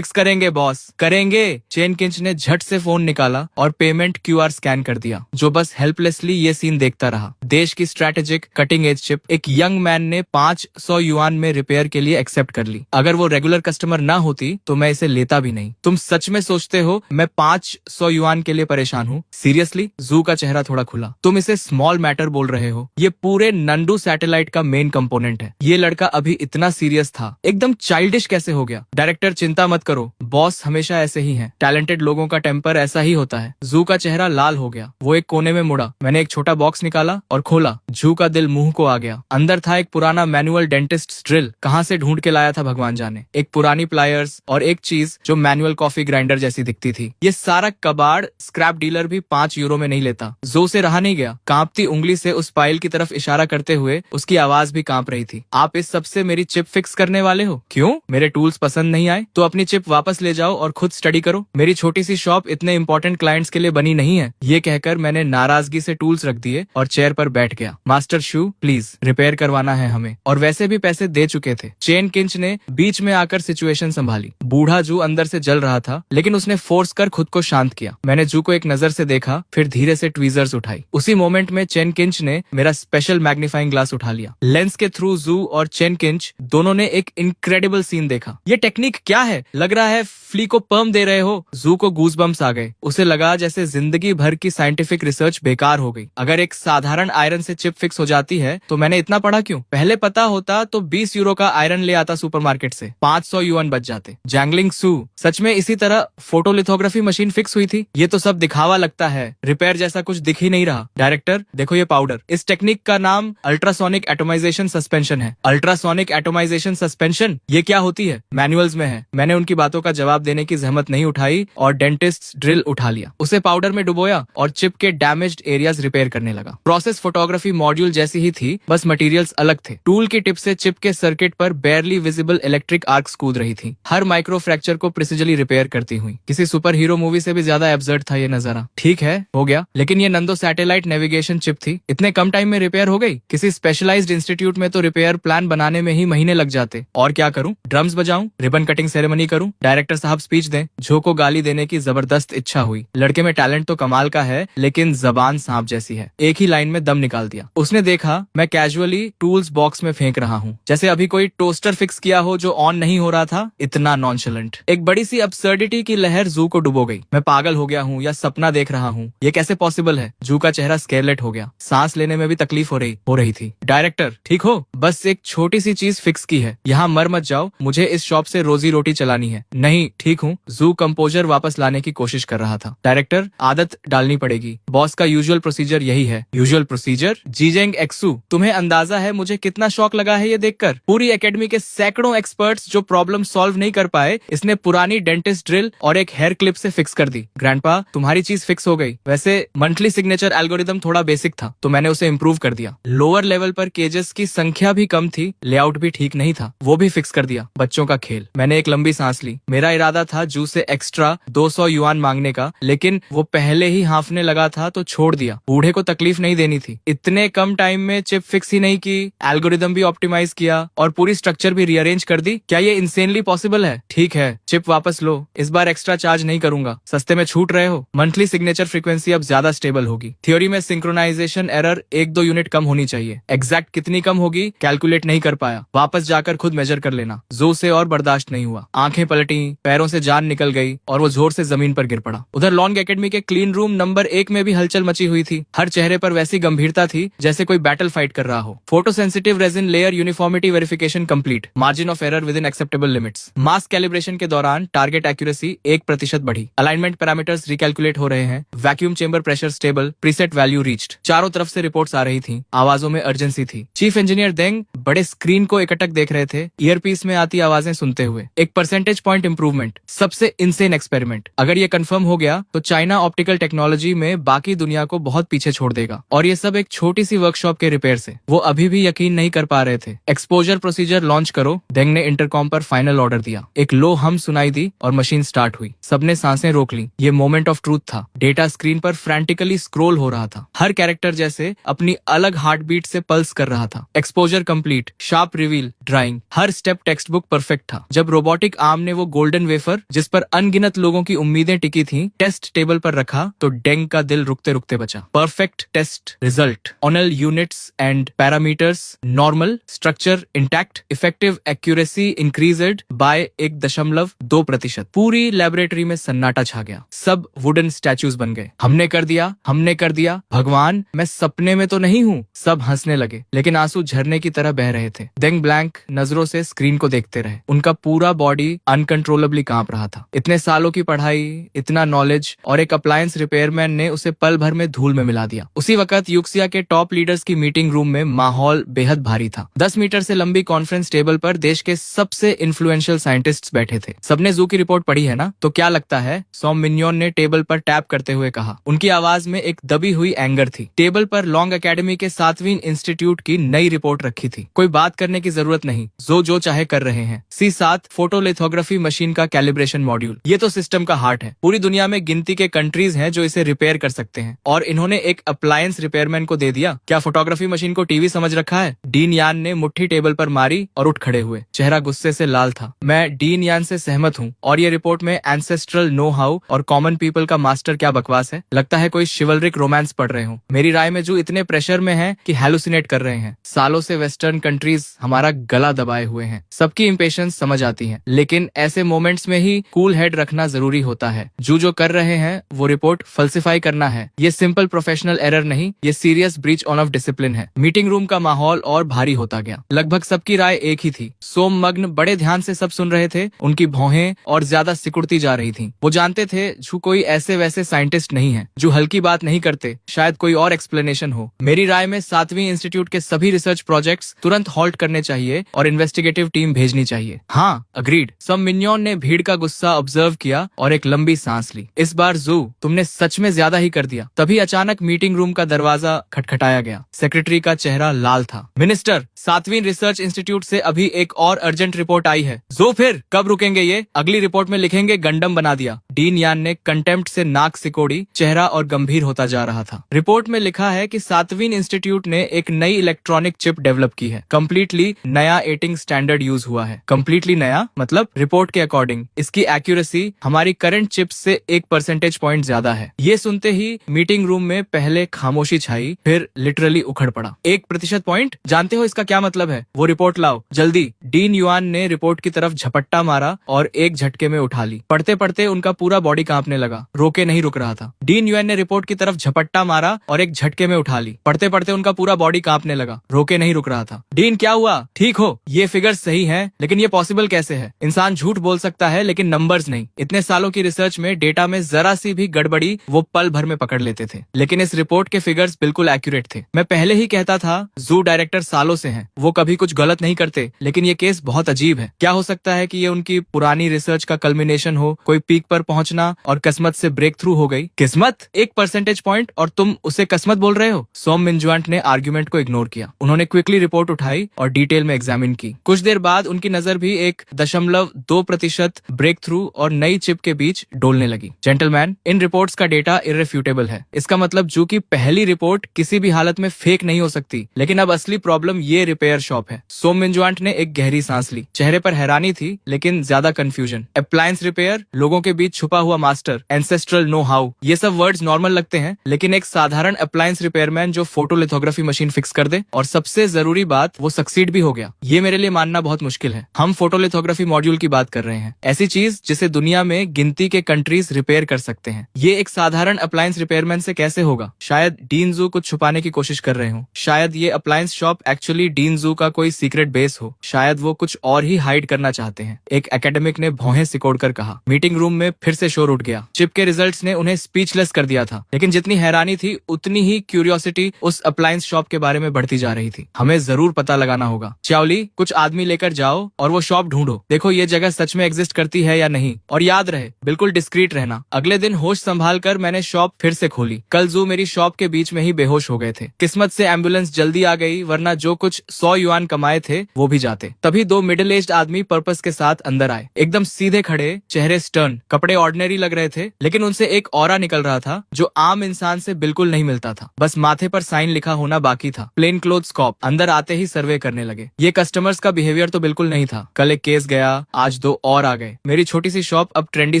करेंगे बॉस, करेंगे। चेन किंच ने झट से फोन निकाला और पेमेंट QR स्कैन कर दिया, जो बस हेल्पलेसली ये सीन देखता रहा। देश की स्ट्रैटेजिक कटिंग एज चिप एक यंग मैन ने 500 युआन में रिपेयर के लिए एक्सेप्ट कर ली। अगर वो रेगुलर कस्टमर ना होती तो मैं इसे लेता भी नहीं। तुम सच में सोचते हो मैं 500 युआन के लिए परेशान हूँ? सीरियसली? जू का चेहरा थोड़ा खुला। तुम इसे स्मॉल मैटर बोल रहे हो? ये पूरे नंदू सैटेलाइट का मेन कंपोनेंट है। ये लड़का अभी इतना सीरियस था, एकदम चाइल्डिश कैसे हो गया? डायरेक्टर, चिंता मत करो, बॉस हमेशा ऐसे ही हैं। टैलेंटेड लोगों का टेम्पर ऐसा ही होता है। जू का चेहरा लाल हो गया। वो एक कोने में मुड़ा। मैंने एक छोटा बॉक्स निकाला और खोला। जू का दिल मुंह को आ गया। अंदर था एक पुराना मैनुअल डेंटिस्ट ड्रिल। कहाँ से ढूंढ के लाया था भगवान जाने। एक पुरानी प्लायर्स और एक चीज जो मैनुअल कॉफी ग्राइंडर जैसी दिखती थी। ये सारा कबाड़ स्क्रैप डीलर भी 5 यूरो में नहीं लेता। जो से रहा नहीं गया। कांपती उंगली से उस पाइल की तरफ इशारा करते हुए उसकी आवाज भी कांप रही थी। आप इस सबसे मेरी चिप फिक्स करने वाले हो? क्यों? मेरे टूल्स पसंद नहीं आए? तो अपनी चिप वापस ले जाओ और खुद स्टडी करो। मेरी छोटी सी शॉप इतने इंपॉर्टेंट क्लाइंट्स के लिए बनी नहीं है। ये कहकर मैंने नाराजगी से टूल्स रख दिए और चेयर पर बैठ गया। मास्टर शू, प्लीज रिपेयर करवाना है हमें, और वैसे भी पैसे दे चुके थे। चेन किंच ने बीच में आकर सिचुएशन संभाली। बूढ़ा जू अंदर से जल रहा था, लेकिन उसने फोर्स कर खुद को शांत किया। मैंने जू को एक नजर से देखा, फिर धीरे से ट्वीजर्स उठाई। उसी मोमेंट में चेन किंच ने मेरा स्पेशल मैग्नीफाइंग ग्लास उठा लिया। लेंस के थ्रू जू और चेन किंच दोनों ने एक इनक्रेडिबल सीन देखा। ये टेक्निक क्या है? लग रहा है फ्ली को पर्म दे रहे हो। जू को गूजबम्स आ गए। उसे लगा जैसे जिंदगी भर की साइंटिफिक रिसर्च बेकार हो गई। अगर एक साधारण आयरन से चिप फिक्स हो जाती है तो मैंने इतना पढ़ा क्यों? पहले पता होता तो 20 यूरो का आयरन ले आता सुपरमार्केट से, 500 युआन बच जाते। जैंगलिंग सू, सच में इसी तरह फोटोलिथोग्राफी मशीन फिक्स हुई थी? ये तो सब दिखावा लगता है, रिपेयर जैसा कुछ दिख ही नहीं रहा। डायरेक्टर देखो ये पाउडर। इस टेक्निक का नाम अल्ट्रासोनिक एटोमाइजेशन सस्पेंशन है। Ultrasonic atomisation suspension? ये क्या होती है? मैनुअल्स में है। मैंने उनकी बातों का जवाब देने की जहमत नहीं उठाई और डेंटिस्ट ड्रिल उठा लिया। उसे पाउडर में डुबोया और चिप के डैमेज्ड एरियाज रिपेयर करने लगा। प्रोसेस फोटोग्राफी मॉड्यूल जैसी ही थी, बस मटेरियल्स अलग थे। टूल की टिप से चिप के सर्किट पर बेयरली विजिबल इलेक्ट्रिक आर्क्स कूद रही थी, हर माइक्रो फ्रैक्चर को प्रिसिजली रिपेयर करती हुई। किसी सुपर हीरो मूवी से भी ज्यादा एब्सर्ड था ये नजारा। ठीक है, हो गया, लेकिन ये नंदो सैटेलाइट नेविगेशन चिप थी, इतने कम टाइम में रिपेयर हो गई? किसी स्पेशलाइज्ड इंस्टीट्यूट में तो रिपेयर प्लान बनाने में ही महीने लग जाते। और क्या करूं? ड्रम्स बजाऊं? रिबन कटिंग सेरेमनी करूं? डायरेक्टर साहब स्पीच दें? जो को गाली देने की जबरदस्त इच्छा हुई। लड़के में टैलेंट तो कमाल का है, लेकिन जबान सांप जैसी है। एक ही लाइन में दम निकाल दिया। उसने देखा मैं कैजुअली टूल्स बॉक्स में फेंक रहा हूँ, जैसे अभी कोई टोस्टर फिक्स किया हो जो ऑन नहीं हो रहा था। इतना नॉनशलेंट। एक बड़ी सी अब्सर्डिटी की लहर जू को डुबो गई। मैं पागल हो गया हूँ या सपना देख रहा हूँ? ये कैसे पॉसिबल है? जू का चेहरा स्केरलेट हो गया। सांस लेने में भी तकलीफ हो रही थी। डायरेक्टर ठीक हो? बस एक छोटी सी चीज फिक्स की है, यहाँ मर मत जाओ, मुझे इस शॉप से रोजी रोटी चलानी है। नहीं ठीक हूँ। जू कंपोजर वापस लाने की कोशिश कर रहा था। डायरेक्टर आदत डालनी पड़ेगी, बॉस का यूजुअल प्रोसीजर यही है। Usual procedure? जीजेंग एक्सू, तुम्हें अंदाजा है मुझे कितना शौक लगा है ये देखकर? पूरी एकेडमी के सैकड़ों एक्सपर्ट्स जो प्रॉब्लम सॉल्व नहीं कर पाए, इसने पुरानी डेंटिस्ट ड्रिल और एक हेयर क्लिप से फिक्स कर दी। ग्रैंडपा तुम्हारी चीज फिक्स हो गई। वैसे मंथली सिग्नेचर एल्गोरिदम थोड़ा बेसिक था तो मैंने उसे इम्प्रूव कर दिया। लोअर लेवल पर केजेस की संख्या भी कम थी, लेआउट भी ठीक नहीं था, वो भी फिक्स कर दिया। बच्चों का खेल। मैंने एक लंबी सांस ली। मेरा इरादा था जू से एक्स्ट्रा 200 युआन मांगने का, लेकिन वो पहले ही हांफने लगा था तो छोड़ दिया। बूढ़े को तकलीफ नहीं देनी थी। इतने कम टाइम में चिप फिक्स ही नहीं की, एल्गोरिदम भी ऑप्टिमाइज किया और पूरी स्ट्रक्चर भी रीअरेंज कर दी। क्या ये इंसेनली पॉसिबल है? ठीक है, चिप वापस लो, इस बार एक्स्ट्रा चार्ज नहीं करूंगा। सस्ते में छूट रहे हो। मंथली सिग्नेचर फ्रीक्वेंसी अब ज्यादा स्टेबल होगी। थ्योरी में सिंक्रोनाइजेशन एरर 1-2 यूनिट कम होनी चाहिए। एग्जैक्ट कितनी कम होगी कैलकुलेट नहीं कर पाया। वापस जाकर खुद मेजर कर लेना। जो से और बर्दाश्त नहीं हुआ। आंखें पलटी, पैरों से जान निकल गई और वो जोर से जमीन पर गिर पड़ा। उधर लॉन्ग एकेडमी के क्लीन रूम नंबर 1 में भी हलचल मची हुई थी। हर चेहरे पर वैसी गंभीरता थी जैसे कोई बैटल फाइट कर रहा हो। Photo sensitive resin layer uniformity verification specification complete, margin of error with in acceptable limits. Mass calibration के दौरान टारगेट एक्यूरेसी 1% बढ़ी। अलाइनमेंट पैरामीटर्स रिकैलकुलेट हो रहे हैं। Vacuum chamber pressure stable, preset value reached. चारों तरफ से रिपोर्ट्स आ रही थी, आवाजों में अर्जेंसी थी। चीफ इंजीनियर देंग बड़े स्क्रीन को एकटक देख रहे थे, ईयरपीस में आती आवाजें सुनते हुए। एक परसेंटेज पॉइंट इंप्रूवमेंट, सबसे इनसेन एक्सपेरिमेंट। अगर ये कंफर्म हो गया तो चाइना ऑप्टिकल टेक्नोलॉजी में बाकी दुनिया को बहुत पीछे छोड़ देगा। और ये सब एक छोटी सी वर्कशॉप के रिपेयर से। वो अभी भी यकीन नहीं कर पा रहे थे। एक्सपोजर प्रोसीजर लॉन्च करो, देंग ने इंटरकॉम पर फाइनल ऑर्डर दिया। एक लो हम सुनाई दी और मशीन स्टार्ट हुई। सबने सांसें रोक ली। ये मोमेंट ऑफ ट्रूथ था। डेटा स्क्रीन पर फ्रैंटिकली स्क्रॉल हो रहा था। हर कैरेक्टर जैसे अपनी अलग हार्ट बीट से पल्स कर रहा था। Exposure complete, sharp reveal, drawing, हर स्टेप टेक्स्ट बुक परफेक्ट था। जब रोबोटिक आर्म ने वो गोल्डन वेफर जिस पर अनगिनत लोगों की उम्मीदें टिकी थी टेस्ट टेबल पर रखा तो डेंग का दिल रुकते रुकते बचा। परफेक्ट टेस्ट रिजल्ट, ऑनल units and parameters normal, structure intact, effective accuracy increased by 1.2%। पूरी लेबोरेटरी में सन्नाटा छा गया। सब वुडन स्टैचूज बन गए। हमने कर दिया, हमने कर दिया, भगवान मैं सपने में तो नहीं हूँ। सब हंसने लगे, लेकिन आंसू झरने की तरह बह रहे थे। डेंग ब्लैंक नजरों से स्क्रीन को देखते रहे। उनका पूरा बॉडी अनकंट्रोलेबली कांप रहा था। इतने सालों की पढ़ाई, इतना नॉलेज और एक अप्लायंस रिपेयरमैन ने उसे पल भर में धूल में मिला दिया। उसी वक्त यूक्सिया के टॉप लीडर्स की मीटिंग रूम में माहौल बेहद भारी था। 10 मीटर से लंबी कॉन्फ्रेंस टेबल पर देश के सबसे इन्फ्लुएंशियल साइंटिस्ट्स बैठे थे। सबने जू की रिपोर्ट पढ़ी है ना? तो क्या लगता है? सॉम मिन्योन ने टेबल पर टैप करते हुए कहा। उनकी आवाज में एक दबी हुई एंगर थी। टेबल पर लॉन्ग एकेडमी के 7वीं इंस्टीट्यूट की नई रिपोर्ट रखी थी। कोई बात करने की जरूरत नहीं, जो चाहे कर रहे हैं। C7 फोटोलिथोग्राफी मशीन का कैलिब्रेशन मॉड्यूल, ये तो सिस्टम का हार्ट है। पूरी दुनिया में गिनती के कंट्रीज हैं जो इसे रिपेयर कर सकते हैं, और इन्होंने एक अप्लायंस रिपेयरमैन को दे दिया। क्या फोटोग्राफी मशीन को टीवी समझ रखा है? डीन यान ने मुट्ठी टेबल पर मारी और उठ खड़े हुए। चेहरा गुस्से से लाल था। मैं डीन यान से सहमत हूँ, और ये रिपोर्ट में एंसेस्ट्रल नो हाउ और कॉमन पीपल का मास्टर क्या बकवास है। लगता है कोई शिवलरिक रोमांस पढ़ रहे हो। मेरी राय में जो इतने प्रेशर में है कि हैलुसिनेट कर रहे हैं। सालों से वेस्टर्न कंट्रीज हमारा गला दबाए हुए हैं। सबकी इंपेशेंस समझ आती है, लेकिन ऐसे मोमेंट्स में ही कूल हेड रखना जरूरी होता है। जो कर रहे हैं वो रिपोर्ट फल्सिफाई करना है। ये सिंपल प्रोफेशनल एरर नहीं, ये सीरियस ब्रीच ऑफ डिसिप्लिन है। मीटिंग रूम का माहौल और भारी होता गया। लगभग सबकी राय एक ही थी। सोम मग्न बड़े ध्यान से सब सुन रहे थे। उनकी भौहें और ज्यादा सिकुड़ती जा रही थी। वो जानते थे जो कोई ऐसे वैसे साइंटिस्ट नहीं है जो हल्की बात नहीं करते। शायद कोई और एक्सप्लेनेशन हो। मेरी राय में 7वीं इंस्टीट्यूट के सभी रिसर्च प्रोजेक्ट्स तुरंत हॉल्ट करने चाहिए और इन्वेस्टिगेटिव टीम भेजनी चाहिए। हाँ, अग्रीड। सम मिन्योन ने भीड़ का गुस्सा ऑब्जर्व किया और एक लंबी सांस ली। इस बार जू तुमने सच में ज्यादा ही कर दिया। तभी अचानक मीटिंग रूम का दरवाजा खटखटाया गया। सेक्रेटरी का चेहरा लाल था। मिनिस्टर, 7वीं रिसर्च इंस्टीट्यूट से अभी एक और अर्जेंट रिपोर्ट आई है। जो फिर कब रुकेंगे? ये अगली रिपोर्ट में लिखेंगे गंडम बना दिया। डीन यान ने कंटेम्प्ट से नाक सिकोड़ी। चेहरा और गंभीर होता जा रहा था। रिपोर्ट में लिखा है कि 7वीं इंस्टीट्यूट ने एक नई इलेक्ट्रॉनिक चिप डेवलप की है। कम्प्लीटली नया एटिंग स्टैंडर्ड यूज हुआ है। कम्प्लीटली नया मतलब रिपोर्ट के अकॉर्डिंग इसकी एक्यूरेसी हमारी करंट चिप से 1% पॉइंट ज्यादा है। ये सुनते ही मीटिंग रूम में पहले खामोशी छाई, फिर लिटरली उखड़ पड़ा। 1% पॉइंट? जानते हो इसका क्या मतलब है? वो रिपोर्ट लाओ जल्दी। डीन युआन ने रिपोर्ट की तरफ झपट्टा मारा और एक झटके में उठा ली। पढ़ते पढ़ते उनका पूरा बॉडी कांपने लगा। रोके नहीं रुक रहा था। डीन युआन ने रिपोर्ट की तरफ झपट्टा मारा और एक झटके में उठा ली। पढ़ते पढ़ते उनका पूरा बॉडी कांपने लगा। रोके नहीं रुक रहा था। डीन, क्या हुआ? ठीक हो? ये फिगर्स सही हैं, लेकिन ये पॉसिबल कैसे है? इंसान झूठ बोल सकता है लेकिन नंबर्स नहीं। इतने सालों की रिसर्च में डेटा में जरा सी भी गड़बड़ी वो पल भर में पकड़ लेते थे, लेकिन इस रिपोर्ट के फिगर्स बिल्कुल एक्यूरेट थे। मैं पहले ही कहता था जू डायरेक्टर सालों से हैं, वो कभी कुछ गलत नहीं करते, लेकिन ये केस बहुत अजीब है। क्या हो सकता है कि ये उनकी पुरानी रिसर्च का कल्मिनेशन हो? कोई पीक पर पहुंचना और किस्मत से ब्रेक थ्रू हो गई। किस्मत? 1% पॉइंट और तुम उसे किस्मत बोल रहे हो? सोम मिन्जुआंट ने आर्ग्यूमेंट को इग्नोर किया। उन्होंने क्विकली रिपोर्ट उठाई और डिटेल में एग्जामिन की। कुछ देर बाद उनकी नजर भी 1.2% ब्रेक थ्रू और नई चिप के बीच डोलने लगी। जेंटलमैन, इन रिपोर्ट्स का डेटा इररिफ्यूटेबल है। इसका मतलब जू की पहली रिपोर्ट किसी भी हालत में फेक नहीं हो सकती, लेकिन अब असली प्रॉब्लम ये रिपेयर शॉप है। सोम मिन्जुआंट ने एक गहरी सांस ली। चेहरे पर हैरानी थी लेकिन ज्यादा कंफ्यूजन। अप्लायंस रिपेयर, लोगों के बीच छुपा हुआ मास्टर, एंसेस्ट्रल नो हाउ, ये सब वर्ड्स नॉर्मल लगते हैं, लेकिन एक साधारण अप्लायंस रिपेयरमैन जो फोटोलिथोग्राफी मशीन फिक्स कर दे और सबसे जरूरी बात वो सक्सीड भी हो गया, ये मेरे लिए मानना बहुत मुश्किल है। हम फोटोलिथोग्राफी मॉड्यूल की बात कर रहे हैं, ऐसी चीज जिसे दुनिया में गिनती के कंट्रीज रिपेयर कर सकते हैं। ये एक साधारण अप्लायंस रिपेयरमैन से कैसे होगा? शायद डीन जू कुछ छुपाने की कोशिश कर रहे हो, शायद ये अप्लायंस शॉप एक्चुअली डीन जू का कोई सीक्रेट बेस हो, शायद वो कुछ और ही हाइड करना चाहते हैं, एक एकेडमिक ने भौहें सिकोड़कर कहा। मीटिंग रूम में फिर से शोर उठ गया। चिप के रिजल्ट्स ने उन्हें स्पीचलेस कर दिया था, लेकिन जितनी हैरानी थी उतनी ही क्यूरियोसिटी उस अप्लायंस शॉप के बारे में बढ़ती जा रही थी। हमें जरूर पता लगाना होगा। चावली, कुछ आदमी लेकर जाओ और वो शॉप ढूंढो, देखो ये जगह सच में एग्जिस्ट करती है या नहीं, और याद रहे बिल्कुल डिस्क्रीट रहना। अगले दिन होश संभाल कर मैंने शॉप फिर से खोली। कल जू मेरी शॉप के बीच में ही बेहोश हो गए थे। किस्मत से एम्बुलेंस जल्दी आ गई, वरना जो कुछ 100 युआन कमाए थे वो भी जाते। तभी 2 मिडिल एज्ड आदमी पर्पस के साथ अंदर आए, एकदम सीधे खड़े, चेहरे स्टर्न, कपड़े ऑर्डिनरी लग रहे थे, लेकिन उनसे एक ऑरा निकल रहा था जो आम इंसान से बिल्कुल नहीं मिलता था। बस माथे पर साइन लिखा होना बाकी था। Plain clothes cop. अंदर आते ही सर्वे करने लगे। ये कस्टमर्स का बिहेवियर तो बिल्कुल नहीं था। कल एक केस गया, आज 2 और आ गए। मेरी छोटी सी शॉप अब ट्रेंडी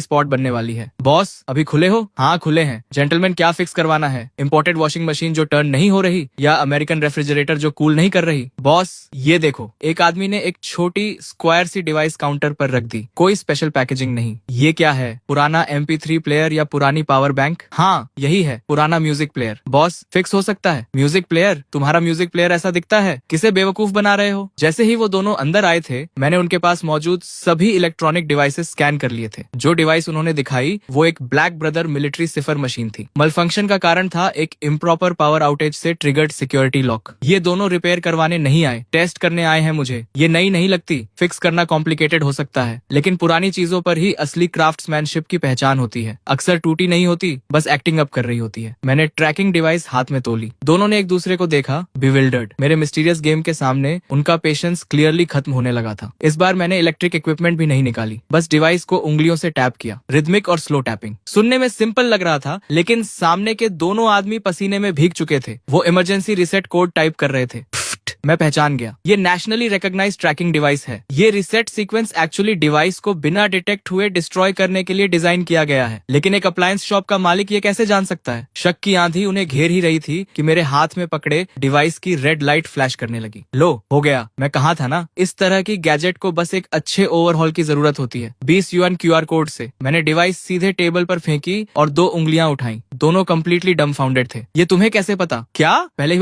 स्पॉट बनने वाली है। बॉस, अभी खुले हो? हाँ खुले हैं। जेंटलमैन, क्या फिक्स करवाना है? इम्पोर्टेड वॉशिंग मशीन जो टर्न नहीं हो रही, या अमेरिकन रेफ्रिजरेटर जो कूल नहीं कर रही? बॉस, ये देखो। एक आदमी ने एक छोटी स्क्वायर सी डिवाइस काउंटर पर रख दी। कोई स्पेशल पैकेजिंग नहीं। ये क्या है? पुराना MP3 प्लेयर या पुरानी पावर बैंक? हाँ यही है, पुराना म्यूजिक प्लेयर। बॉस, फिक्स हो सकता है। Music player? तुम्हारा म्यूजिक प्लेयर ऐसा दिखता है? किसे बेवकूफ बना रहे हो? जैसे ही वो दोनों अंदर आए थे, मैंने उनके पास मौजूद सभी इलेक्ट्रॉनिक डिवाइसेस स्कैन कर लिए थे। जो डिवाइस उन्होंने दिखाई वो एक ब्लैक ब्रदर मिलिट्री सिफर मशीन थी। मलफंक्शन का कारण था एक इम्प्रॉपर पावर आउटेज से ट्रिगर्ड सिक्योरिटी लॉक। ये दोनों रिपेयर करवाने नहीं आए, टेस्ट करने आए हैं मुझे। ये नई नहीं लगती, फिक्स करना कॉम्प्लिकेटेड हो सकता है, लेकिन पुरानी चीजों पर ही असली क्राफ्ट्समैनशिप की पहचान होती है। अक्सर टूटी नहीं होती, बस एक्टिंग अप कर रही होती है। मैंने ट्रैकिंग डिवाइस हाथ में तोली। दोनों ने एक दूसरे को देखा, बिविल्डर्ड। मेरे मिस्टीरियस गेम के सामने उनका पेशेंस क्लियरली खत्म होने लगा था। इस बार मैंने इलेक्ट्रिक इक्विपमेंट भी नहीं निकाली, बस डिवाइस को उंगलियों से टैप किया। रिदमिक और स्लो टैपिंग। सुनने में सिंपल लग रहा था, लेकिन सामने के दोनों आदमी पसीने में भीग चुके थे। वो इमरजेंसी रिसेट कोड टाइप कर रहे थे। मैं पहचान गया, ये नेशनली रिकॉग्नाइज्ड ट्रैकिंग डिवाइस है। ये रिसेट सीक्वेंस एक्चुअली डिवाइस को बिना डिटेक्ट हुए डिस्ट्रॉय करने के लिए डिजाइन किया गया है। लेकिन एक अप्लायंस शॉप का मालिक ये कैसे जान सकता है? शक की आंधी उन्हें घेर ही रही थी कि मेरे हाथ में पकड़े डिवाइस की रेड लाइट फ्लैश करने लगी। लो, हो गया। मैं कहा था ना, इस तरह की गैजेट को बस एक अच्छे ओवरहॉल की जरूरत होती है। 20 युआन QR कोड से मैंने डिवाइस सीधे टेबल पर फेंकी और 2 उंगलियां उठाई। दोनों कंप्लीटली डम्फाउंडेड थे। ये तुम्हें कैसे पता? क्या पहले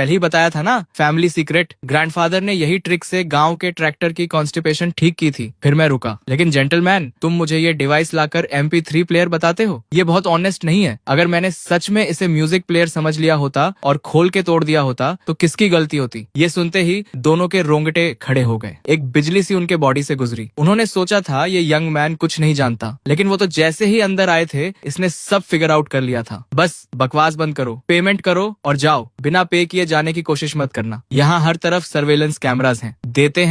ही बताया था ना, फैमिली सीक्रेट। ग्रैंडफादर ने यही ट्रिक से गांव के ट्रैक्टर की कॉन्स्टिपेशन ठीक की थी। फिर मैं रुका। लेकिन जेंटलमैन, तुम मुझे ये डिवाइस लाकर MP3 प्लेयर बताते हो? ये बहुत ऑनेस्ट नहीं है। अगर मैंने सच में इसे म्यूजिक प्लेयर समझ लिया होता और खोल के तोड़ दिया होता तो किसकी गलती होती? ये सुनते ही दोनों के रोंगटे खड़े हो गए। एक बिजली सी उनके बॉडी से गुजरी। उन्होंने सोचा था ये यंग मैन कुछ नहीं जानता, लेकिन वो तो जैसे ही अंदर आए थे इसने सब फिगर आउट कर लिया था। बस बकवास बंद करो, पेमेंट करो और जाओ। बिना पे किए जाने की कोशिश मत करना। यहाँ हर तरफ सर्वेलेंस कैमरास हैं। देते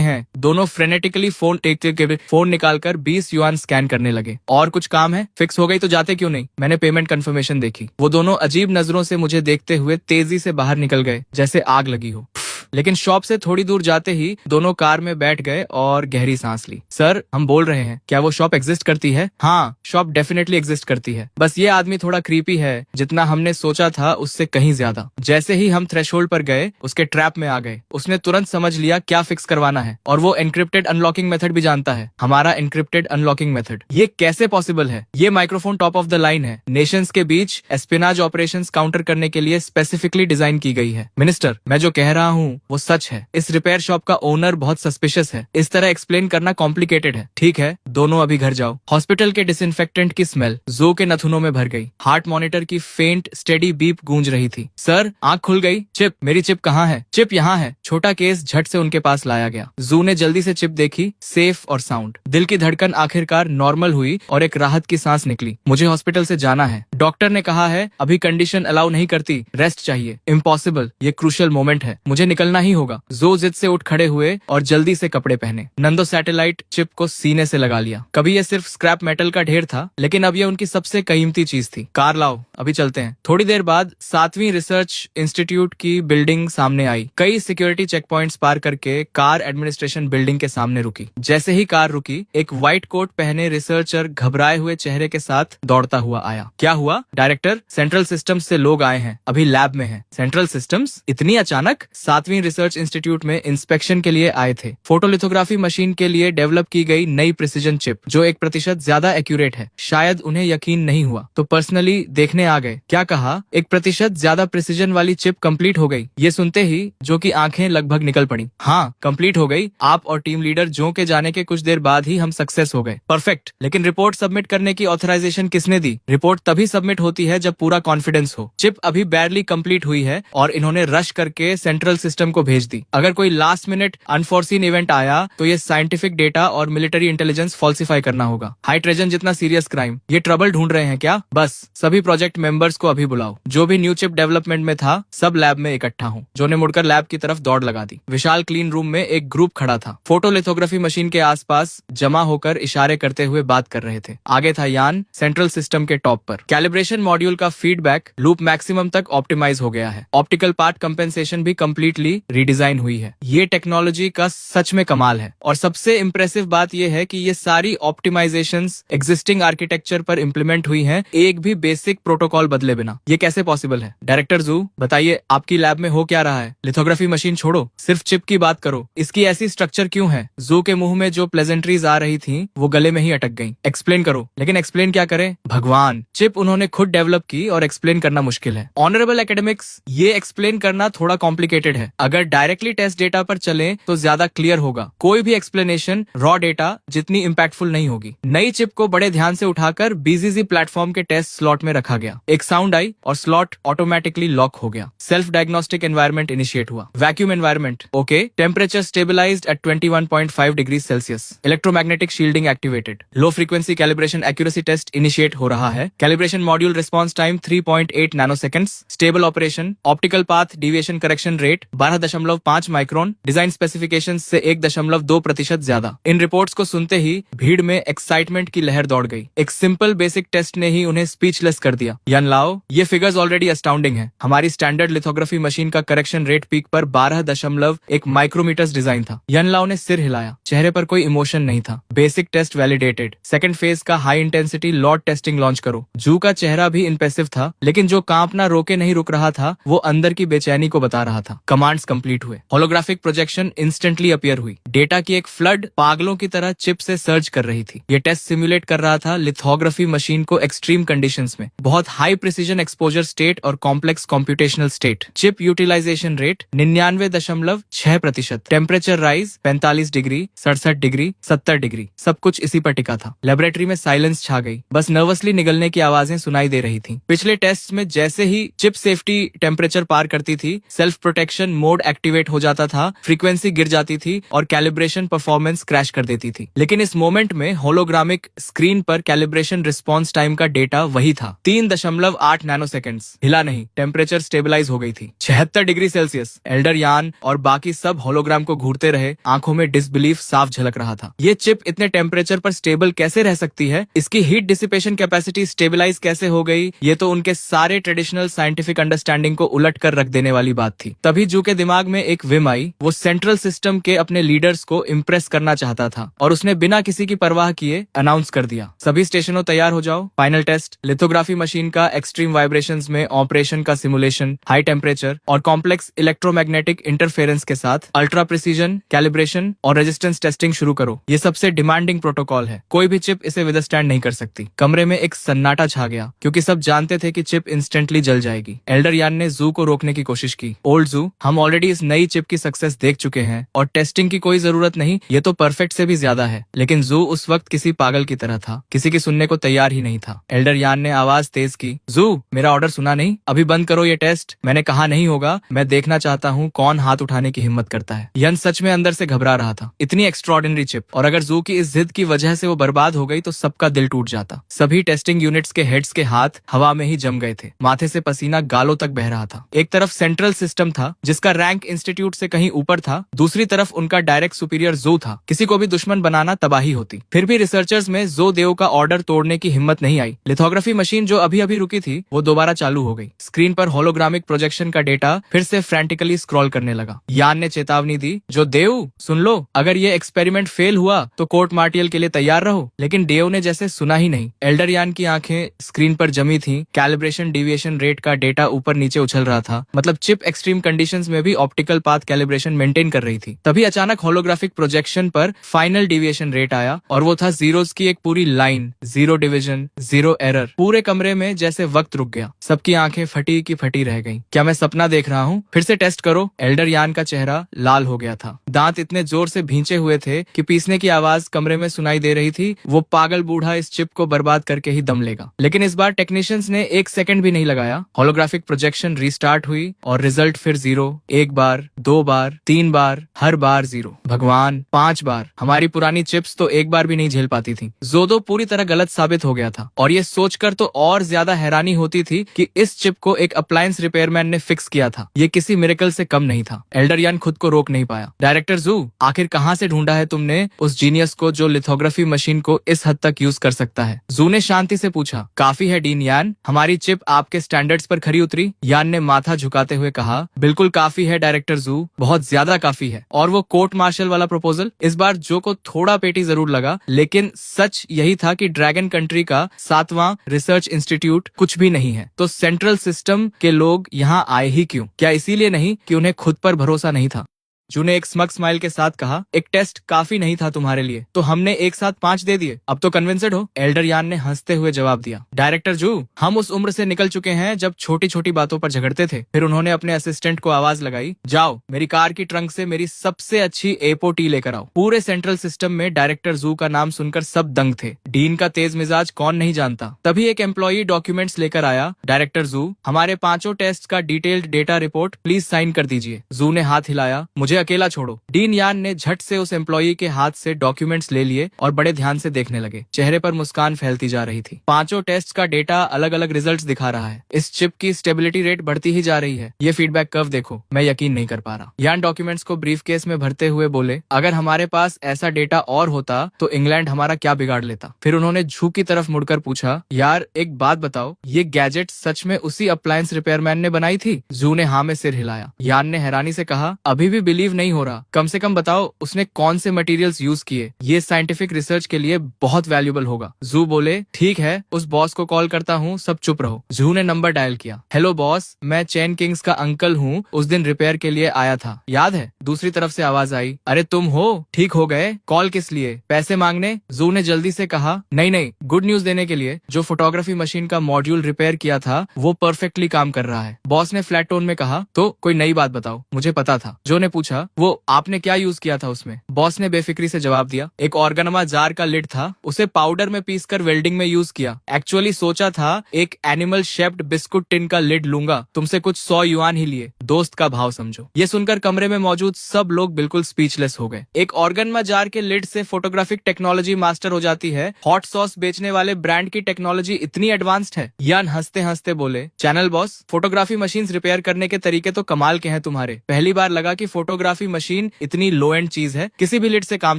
हैं। दोनों फ्रेनेटिकली फोन निकालकर 20 युआन स्कैन करने लगे। और कुछ काम है? फिक्स हो गई तो जाते क्यों नहीं? मैंने पेमेंट कंफर्मेशन देखी। वो दोनों अजीब नजरों से मुझे देखते हुए तेजी से बाहर निकल गए, जैसे आग लगी हो। लेकिन शॉप से थोड़ी दूर जाते ही दोनों कार में बैठ गए और गहरी सांस ली। सर, हम बोल रहे हैं, क्या वो शॉप एग्जिस्ट करती है? हाँ, शॉप डेफिनेटली एग्जिस्ट करती है। बस ये आदमी थोड़ा क्रीपी है, जितना हमने सोचा था उससे कहीं ज्यादा। जैसे ही हम थ्रेशोल्ड पर गए, उसके ट्रैप में आ गए। उसने तुरंत समझ लिया क्या फिक्स करवाना है, और वो एनक्रिप्टेड अनलॉकिंग मेथड भी जानता है। हमारा एनक्रिप्टेड अनलॉकिंग मेथड। ये कैसे पॉसिबल है? ये microphone top of the line है। नेशंस के बीच एस्पिनाज ऑपरेशंस काउंटर करने के लिए स्पेसिफिकली डिजाइन की गई है। मिनिस्टर, मैं जो कह रहा हूँ वो सच है। इस रिपेयर शॉप का ओनर बहुत सस्पिशियस है। इस तरह एक्सप्लेन करना कॉम्प्लिकेटेड है। ठीक है, दोनों अभी घर जाओ। हॉस्पिटल के डिसइंफेक्टेंट की स्मेल जो के नथुनों में भर गई। हार्ट मॉनिटर की फेंट स्टेडी बीप गूंज रही थी। सर, आंख खुल गई। चिप, मेरी चिप कहाँ है? चिप यहाँ है। छोटा केस झट से उनके पास लाया गया। जू ने जल्दी से चिप देखी, सेफ और साउंड। दिल की धड़कन आखिरकार नॉर्मल हुई और एक राहत की सांस निकली। मुझे हॉस्पिटल से जाना है। डॉक्टर ने कहा है अभी कंडीशन अलाउ नहीं करती, रेस्ट चाहिए। इम्पॉसिबल, ये क्रूशियल मोमेंट है, मुझे निकलना ही होगा। जो जिद से उठ खड़े हुए और जल्दी से कपड़े पहने। नंदो सैटेलाइट चिप को सीने से लगा लिया। कभी ये सिर्फ स्क्रैप मेटल का ढेर था, लेकिन अब ये उनकी सबसे कीमती चीज थी। कार लाओ, अभी चलते हैं। थोड़ी देर बाद 7वीं रिसर्च इंस्टीट्यूट की बिल्डिंग सामने आई। कई सिक्योरिटी चेक पॉइंट्स पार करके कार एडमिनिस्ट्रेशन बिल्डिंग के सामने रुकी। जैसे ही कार रुकी, एक व्हाइट कोट पहने रिसर्चर घबराए हुए चेहरे के साथ दौड़ता हुआ आया। क्या हुआ? डायरेक्टर, सेंट्रल सिस्टम्स से लोग आए हैं, अभी लैब में हैं। Central systems? इतनी अचानक? 7वीं रिसर्च इंस्टीट्यूट में इंस्पेक्शन के लिए आए थे। फोटोलिथोग्राफी मशीन के लिए डेवलप की गई नई प्रिसीजन चिप, जो 1% ज्यादा एक्यूरेट है। शायद उन्हें यकीन नहीं हुआ, तो पर्सनली देखने आ गए। क्या कहा? 1% ज्यादा प्रिसीजन वाली चिप कंप्लीट हो गई। ये सुनते ही जो की आंखें लगभग निकल पड़ी। हाँ, कंप्लीट हो गई। आप और टीम लीडर जो के जाने के कुछ देर बाद ही हम सक्सेस हो गए। परफेक्ट। लेकिन रिपोर्ट सबमिट करने की ऑथराइजेशन किसने दी? रिपोर्ट तभी सबमिट होती है जब पूरा कॉन्फिडेंस हो। चिप अभी बैरली कंप्लीट हुई है और इन्होंने रश करके सेंट्रल सिस्टम को भेज दी। अगर कोई लास्ट मिनट अनफोर्सीन इवेंट आया तो ये साइंटिफिक डेटा और मिलिट्री इंटेलिजेंस फॉल्सिफाई करना होगा। हाई ट्रेजन जितना सीरियस क्राइम। ये ट्रबल ढूंढ रहे हैं क्या? बस सभी प्रोजेक्ट मेंबर्स को अभी बुलाओ। जो भी न्यू चिप डेवलपमेंट में था, सब लैब में इकट्ठा हो। जो ने मुड़कर लैब की तरफ दौड़ लगा दी। विशाल क्लीन रूम में एक ग्रुप खड़ा था। फोटोलिथोग्राफी मशीन के आसपास जमा होकर इशारे करते हुए बात कर रहे थे। आगे था यान, सेंट्रल सिस्टम के टॉप पर। कैलिब्रेशन मॉड्यूल का फीडबैक लूप मैक्सिमम तक ऑप्टिमाइज हो गया है। ऑप्टिकल पार्ट कंपेंसेशन भी कंप्लीटली रीडिजाइन हुई है। ये टेक्नोलॉजी का सच में कमाल है। और सबसे इंप्रेसिव बात यह है कि ये सारी ऑप्टिमाइजेशंस एग्जिस्टिंग आर्किटेक्चर पर इम्प्लीमेंट हुई हैं, एक भी बेसिक प्रोटोकॉल बदले बिना। ये कैसे पॉसिबल है? डायरेक्टर जू, बताइए आपकी लैब में हो क्या रहा है? लिथोग्राफी मशीन छोड़ो, सिर्फ चिप की बात करो। इसकी ऐसी स्ट्रक्चर क्यों है? जू के मुंह में जो प्लेजेंट्रीज आ रही थी वो गले में ही अटक गई। एक्सप्लेन करो। लेकिन एक्सप्लेन क्या करें? भगवान, चिप उन्होंने खुद डेवलप की और एक्सप्लेन करना मुश्किल है। ऑनरेबल एकेडमिक्स, ये एक्सप्लेन करना थोड़ा कॉम्प्लिकेटेड है। अगर डायरेक्टली टेस्ट डेटा पर चले तो ज्यादा क्लियर होगा। कोई भी एक्सप्लेनेशन रॉ डेटा जितनी इम्पैक्टफुल नहीं होगी। नई चिप को बड़े ध्यान से उठाकर बीजीजी प्लेटफॉर्म के टेस्ट स्लॉट में रखा गया। एक साउंड आई और स्लॉट ऑटोमेटिकली लॉक हो गया। सेल्फ डायग्नोस्टिक एनवायरनमेंट इनिशिएट हुआ। Vacuum environment, okay. Temperature stabilized at 21.5 degree Celsius. Electromagnetic shielding activated. Low frequency calibration accuracy test initiate हो रहा है। Calibration module response time 3.8 nanoseconds. Stable operation. Optical path deviation correction rate 12.5 micron. Design specification से 1.2% ज्यादा। इन रिपोर्ट्स को सुनते ही भीड़ में एक्साइटमेंट की लहर दौड़ गई। एक सिंपल बेसिक टेस्ट ने ही उन्हें स्पीचलेस कर दिया। यान लाओ, ये फिगर्स ऑलरेडी अस्टाउंडिंग है। हमारी स्टैंडर्ड लिथोग्राफी मशीन का करेक्शन रेट पीक पर 12.1 माइक्रोमीटर्स डिजाइन था। यान लाओ ने सिर हिलाया। चेहरे पर कोई इमोशन नहीं था। Basic test validated. Second phase का high intensity lot testing launch करो। जू का चेहरा भी इंप्रेसिव था, लेकिन जो कांपना रोके नहीं रुक रहा था वो अंदर की बेचैनी को बता रहा था। कमांड्स कंप्लीट हुए। होलोग्राफिक प्रोजेक्शन इंस्टेंटली अपीयर हुई। डेटा की एक फ्लड पागलों की तरह चिप से सर्च कर रही थी। ये टेस्ट सिमुलेट कर रहा था लिथोग्राफी मशीन को एक्सट्रीम कंडीशंस में, बहुत हाई प्रिसीजन एक्सपोजर स्टेट और complex computational state. Chip utilization rate 99.6%। Temperature rise 45 degree, 67 degree, 70 degree. सब कुछ इसी पर टिका था। लेबोरेटरी में साइलेंस छा गई। बस नर्वसली निगलने की आवाजें सुनाई दे रही थी। पिछले टेस्ट में जैसे ही चिप सेफ्टी टेम्परेचर पार करती थी, सेल्फ प्रोटेक्शन मोड एक्टिवेट हो जाता था, फ्रीक्वेंसी गिर जाती थी और कैलिब्रेशन परफॉर्मेंस क्रैश कर देती थी। लेकिन इस मोमेंट में होलोग्रामिक स्क्रीन पर कैलिब्रेशन रिस्पॉन्स टाइम का डेटा वही था, 3.8 नैनोसेकंड्स। हिला नहीं। टेम्परेचर स्टेबलाइज हो गई थी, 76 डिग्री सेल्सियस। एल्डर यान और बाकी सब होलोग्राम को घूरते रहे। आंखों में डिसबिलीफ साफ झलक रहा था। ये चिप इतने टेम्परेचर पर स्टेबल कैसे रह सकती है? इसकी हीट डिसिपेशन कैपेसिटी स्टेबलाइज कैसे हो गई? ये तो उनके सारे ट्रेडिशनल साइंटिफिक अंडरस्टैंडिंग को उलट कर रख देने वाली बात थी। तभी जू के दिमाग में एक विम आई। वो सेंट्रल सिस्टम के अपने लीडर्स को इम्प्रेस करना चाहता था और उसने बिना किसी की परवाह किए अनाउंस कर दिया, सभी स्टेशनों तैयार हो जाओ। Final test. लिथोग्राफी मशीन का एक्सट्रीम वाइब्रेशंस में ऑपरेशन का सिमुलेशन, हाई टेम्परेचर और कॉम्प्लेक्स इलेक्ट्रोमैग्नेटिक इंटरफेरेंस के साथ अल्ट्रा प्रिसीजन, कैलिब्रेशन और रेजिस्टेंस टेस्टिंग शुरू करो। ये सबसे डिमांडिंग प्रोटोकॉल है। कोई भी चिप इसे विदस्टैंड नहीं कर सकती। कमरे में एक सन्नाटा छा गया, क्योंकि सब जानते थे कि चिप इंस्टेंटली जल जाएगी। एल्डर यान ने जू को रोकने की कोशिश की। ओल्ड जू, हम ऑलरेडी इस नई चिप की सक्सेस देख चुके हैं और टेस्टिंग की कोई जरूरत नहीं। ये तो परफेक्ट से भी ज्यादा है। लेकिन जू उस वक्त किसी पागल की तरह था, किसी की सुनने को तैयार ही नहीं था। एल्डर यान ने आवाज तेज की, जू, मेरा ऑर्डर सुना नहीं? अभी बंद करो ये टेस्ट। मैंने कहा नहीं होगा। मैं देखना चाहता हूँ कौन हाथ उठाने की हिम्मत करता है। यन सच में अंदर से घबरा रहा था। इतनी एक्स्ट्रॉर्डिनरी चिप, और अगर जू की इस जिद की वजह से वो बर्बाद हो गई तो सबका दिल टूट जाता। सभी टेस्टिंग यूनिट्स के हेड टीममेट्स के हाथ हवा में ही जम गए थे, माथे से पसीना गालों तक बह रहा था। एक तरफ सेंट्रल सिस्टम था जिसका रैंक इंस्टीट्यूट से कहीं ऊपर था, दूसरी तरफ उनका डायरेक्ट सुपीरियर जो था। किसी को भी दुश्मन बनाना तबाही होती। फिर भी रिसर्चर्स में जो देव का ऑर्डर तोड़ने की हिम्मत नहीं आई। लिथोग्राफी मशीन जो अभी अभी रुकी थी वो दोबारा चालू हो गई। स्क्रीन पर होलोग्रामिक प्रोजेक्शन का डेटा फिर से फ्रैंटिकली स्क्रॉल करने लगा। यान ने चेतावनी दी, जो देव सुन लो, अगर ये एक्सपेरिमेंट फेल हुआ तो कोर्ट मार्टियल के लिए तैयार रहो। लेकिन देव ने जैसे सुना ही नहीं। एल्डर यान की आंखें स्क्रीन पर जमी थी। कैलिब्रेशन डिविएशन रेट का डेटा ऊपर नीचे उछल रहा था, मतलब चिप एक्सट्रीम कंडीशंस में भी ऑप्टिकल पाथ कैलिब्रेशन मेंटेन कर रही थी। तभी अचानक होलोग्राफिक प्रोजेक्शन पर फाइनल डिविएशन रेट आया और वो था जीरोस की एक पूरी लाइन, 0 डिवीजन, 0 एरर। पूरे कमरे में जैसे वक्त रुक गया। सबकी आंखें फटी की फटी रह गईं। क्या मैं सपना देख रहा हूँ? फिर से टेस्ट करो। एल्डर यान का चेहरा लाल हो गया था। दांत इतने जोर से भींचे हुए थे कि पीसने की आवाज कमरे में सुनाई दे रही थी। वो पागल बूढ़ा इस चिप को बर्बाद करके ही दम लेगा। लेकिन इस बार टेक्नीशियंस ने 1 सेकंड भी नहीं लगाया। होलोग्राफिक प्रोजेक्शन रीस्टार्ट हुई और रिजल्ट फिर 0, 1 बार, 2 बार, 3 बार, हर बार 0। भगवान, 5 बार। हमारी पुरानी चिप्स तो एक बार भी नहीं झेल पाती थी। जोदो पूरी तरह गलत साबित हो गया था और ये सोचकर तो और ज्यादा हैरानी होती थी कि इस चिप को एक अप्लायंस रिपेयरमैन ने फिक्स किया था। ये किसी मिरेकल से कम नहीं था। एल्डर यान खुद को रोक नहीं पाया। डायरेक्टर जू, आखिर कहां से ढूंढा है तुमने उस जीनियस को जो लिथोग्राफी मशीन को इस हद तक यूज कर सकता है? जू ने शांति से पूछा। काफी है डीन यान, हमारी चिप आपके स्टैंडर्ड्स पर खरी उतरी? यान ने माथा झुकाते हुए कहा, बिल्कुल काफी है डायरेक्टर जू, बहुत ज्यादा काफी है। और वो कोर्ट मार्शल वाला प्रपोजल? इस बार जो को थोड़ा पेटी जरूर लगा, लेकिन सच यही था कि ड्रैगन कंट्री का 7वां रिसर्च इंस्टीट्यूट कुछ भी नहीं है। तो सेंट्रल सिस्टम के लोग यहाँ आए ही क्यों? क्या इसीलिए नहीं कि उन्हें खुद पर भरोसा नहीं था? जू ने एक स्मग स्माइल के साथ कहा, एक टेस्ट काफी नहीं था तुम्हारे लिए, तो हमने एक साथ 5 दे दिए। अब तो कन्विंस्ड हो? एल्डर यान ने हंसते हुए जवाब दिया। डायरेक्टर जू, हम उस उम्र से निकल चुके हैं जब छोटी छोटी बातों पर झगड़ते थे। फिर उन्होंने अपने असिस्टेंट को आवाज लगाई, जाओ मेरी कार की ट्रंक से मेरी सबसे अच्छी एपो टी लेकर आओ। पूरे सेंट्रल सिस्टम में डायरेक्टर जू का नाम सुनकर सब दंग थे। डीन का तेज मिजाज कौन नहीं जानता। तभी एक एम्प्लॉई डॉक्यूमेंट्स लेकर आया। डायरेक्टर जू, हमारे 5 टेस्ट का detailed data report please sign कर दीजिए। जू ने हाथ हिलाया, मुझे अकेला छोड़ो। डीन यान ने झट से उस एम्प्लॉई के हाथ से डॉक्यूमेंट्स ले लिए और बड़े ध्यान से देखने लगे। चेहरे पर मुस्कान फैलती जा रही थी। 5 टेस्ट का डेटा अलग अलग रिजल्ट्स दिखा रहा है। इस चिप की स्टेबिलिटी रेट बढ़ती ही जा रही है। ये फीडबैक कर्व देखो, मैं यकीन नहीं कर पा रहा। यान डॉक्यूमेंट्स को ब्रीफ केस में भरते हुए बोले, अगर हमारे पास ऐसा डेटा और होता तो इंग्लैंड हमारा क्या बिगाड़ लेता। फिर उन्होंने झू की तरफ मुड़कर पूछा, यार एक बात बताओ, ये गैजेट सच में उसी अप्लायंस रिपेयरमैन ने बनाई थी? जू ने हाँ में सिर हिलाया। यान ने हैरानी से कहा, अभी भी बिलीव नहीं हो रहा। कम से कम बताओ उसने कौन से मटेरियल्स यूज किए। ये साइंटिफिक रिसर्च के लिए बहुत वैल्यूएबल होगा। जू बोले, ठीक है, उस बॉस को कॉल करता हूँ, सब चुप रहो। जू ने नंबर डायल किया। हेलो बॉस, मैं चैन किंग्स का अंकल हूँ, उस दिन रिपेयर के लिए आया था, याद है? दूसरी तरफ से आवाज आई, अरे तुम हो, ठीक हो गए? कॉल किस लिए? पैसे मांगने? जू ने जल्दी से कहा, नहीं, गुड न्यूज देने के लिए। जो फोटोग्राफी मशीन का मॉड्यूल रिपेयर किया था वो परफेक्टली काम कर रहा है। बॉस ने फ्लैट टोन में कहा, तो कोई नई बात बताओ, मुझे पता था। जो ने पूछा, वो आपने क्या यूज किया था उसमें? बॉस ने बेफिक्री से जवाब दिया, एक ऑर्गेनमा जार का लिड था, उसे पाउडर में पीसकर वेल्डिंग में यूज किया। एक्चुअली सोचा था एक एनिमल शेप्ड बिस्कुट टिन का लिड लूंगा, तुमसे कुछ 100 युआन ही लिए। दोस्त का भाव समझो। ये सुनकर कमरे में मौजूद सब लोग बिल्कुल स्पीचलेस हो गए। एक ऑर्गेनमा जार के लिड से फोटोग्राफिक टेक्नोलॉजी मास्टर हो जाती है। हॉट सॉस बेचने वाले ब्रांड की टेक्नोलॉजी इतनी एडवांस्ड है। यान हंसते हंसते बोले, channel boss, photography machine repair करने के तरीके तो कमाल के हैं तुम्हारे। पहली बार लगा कि फोटोग्राफी मशीन इतनी लो एंड चीज है, किसी भी लिड से काम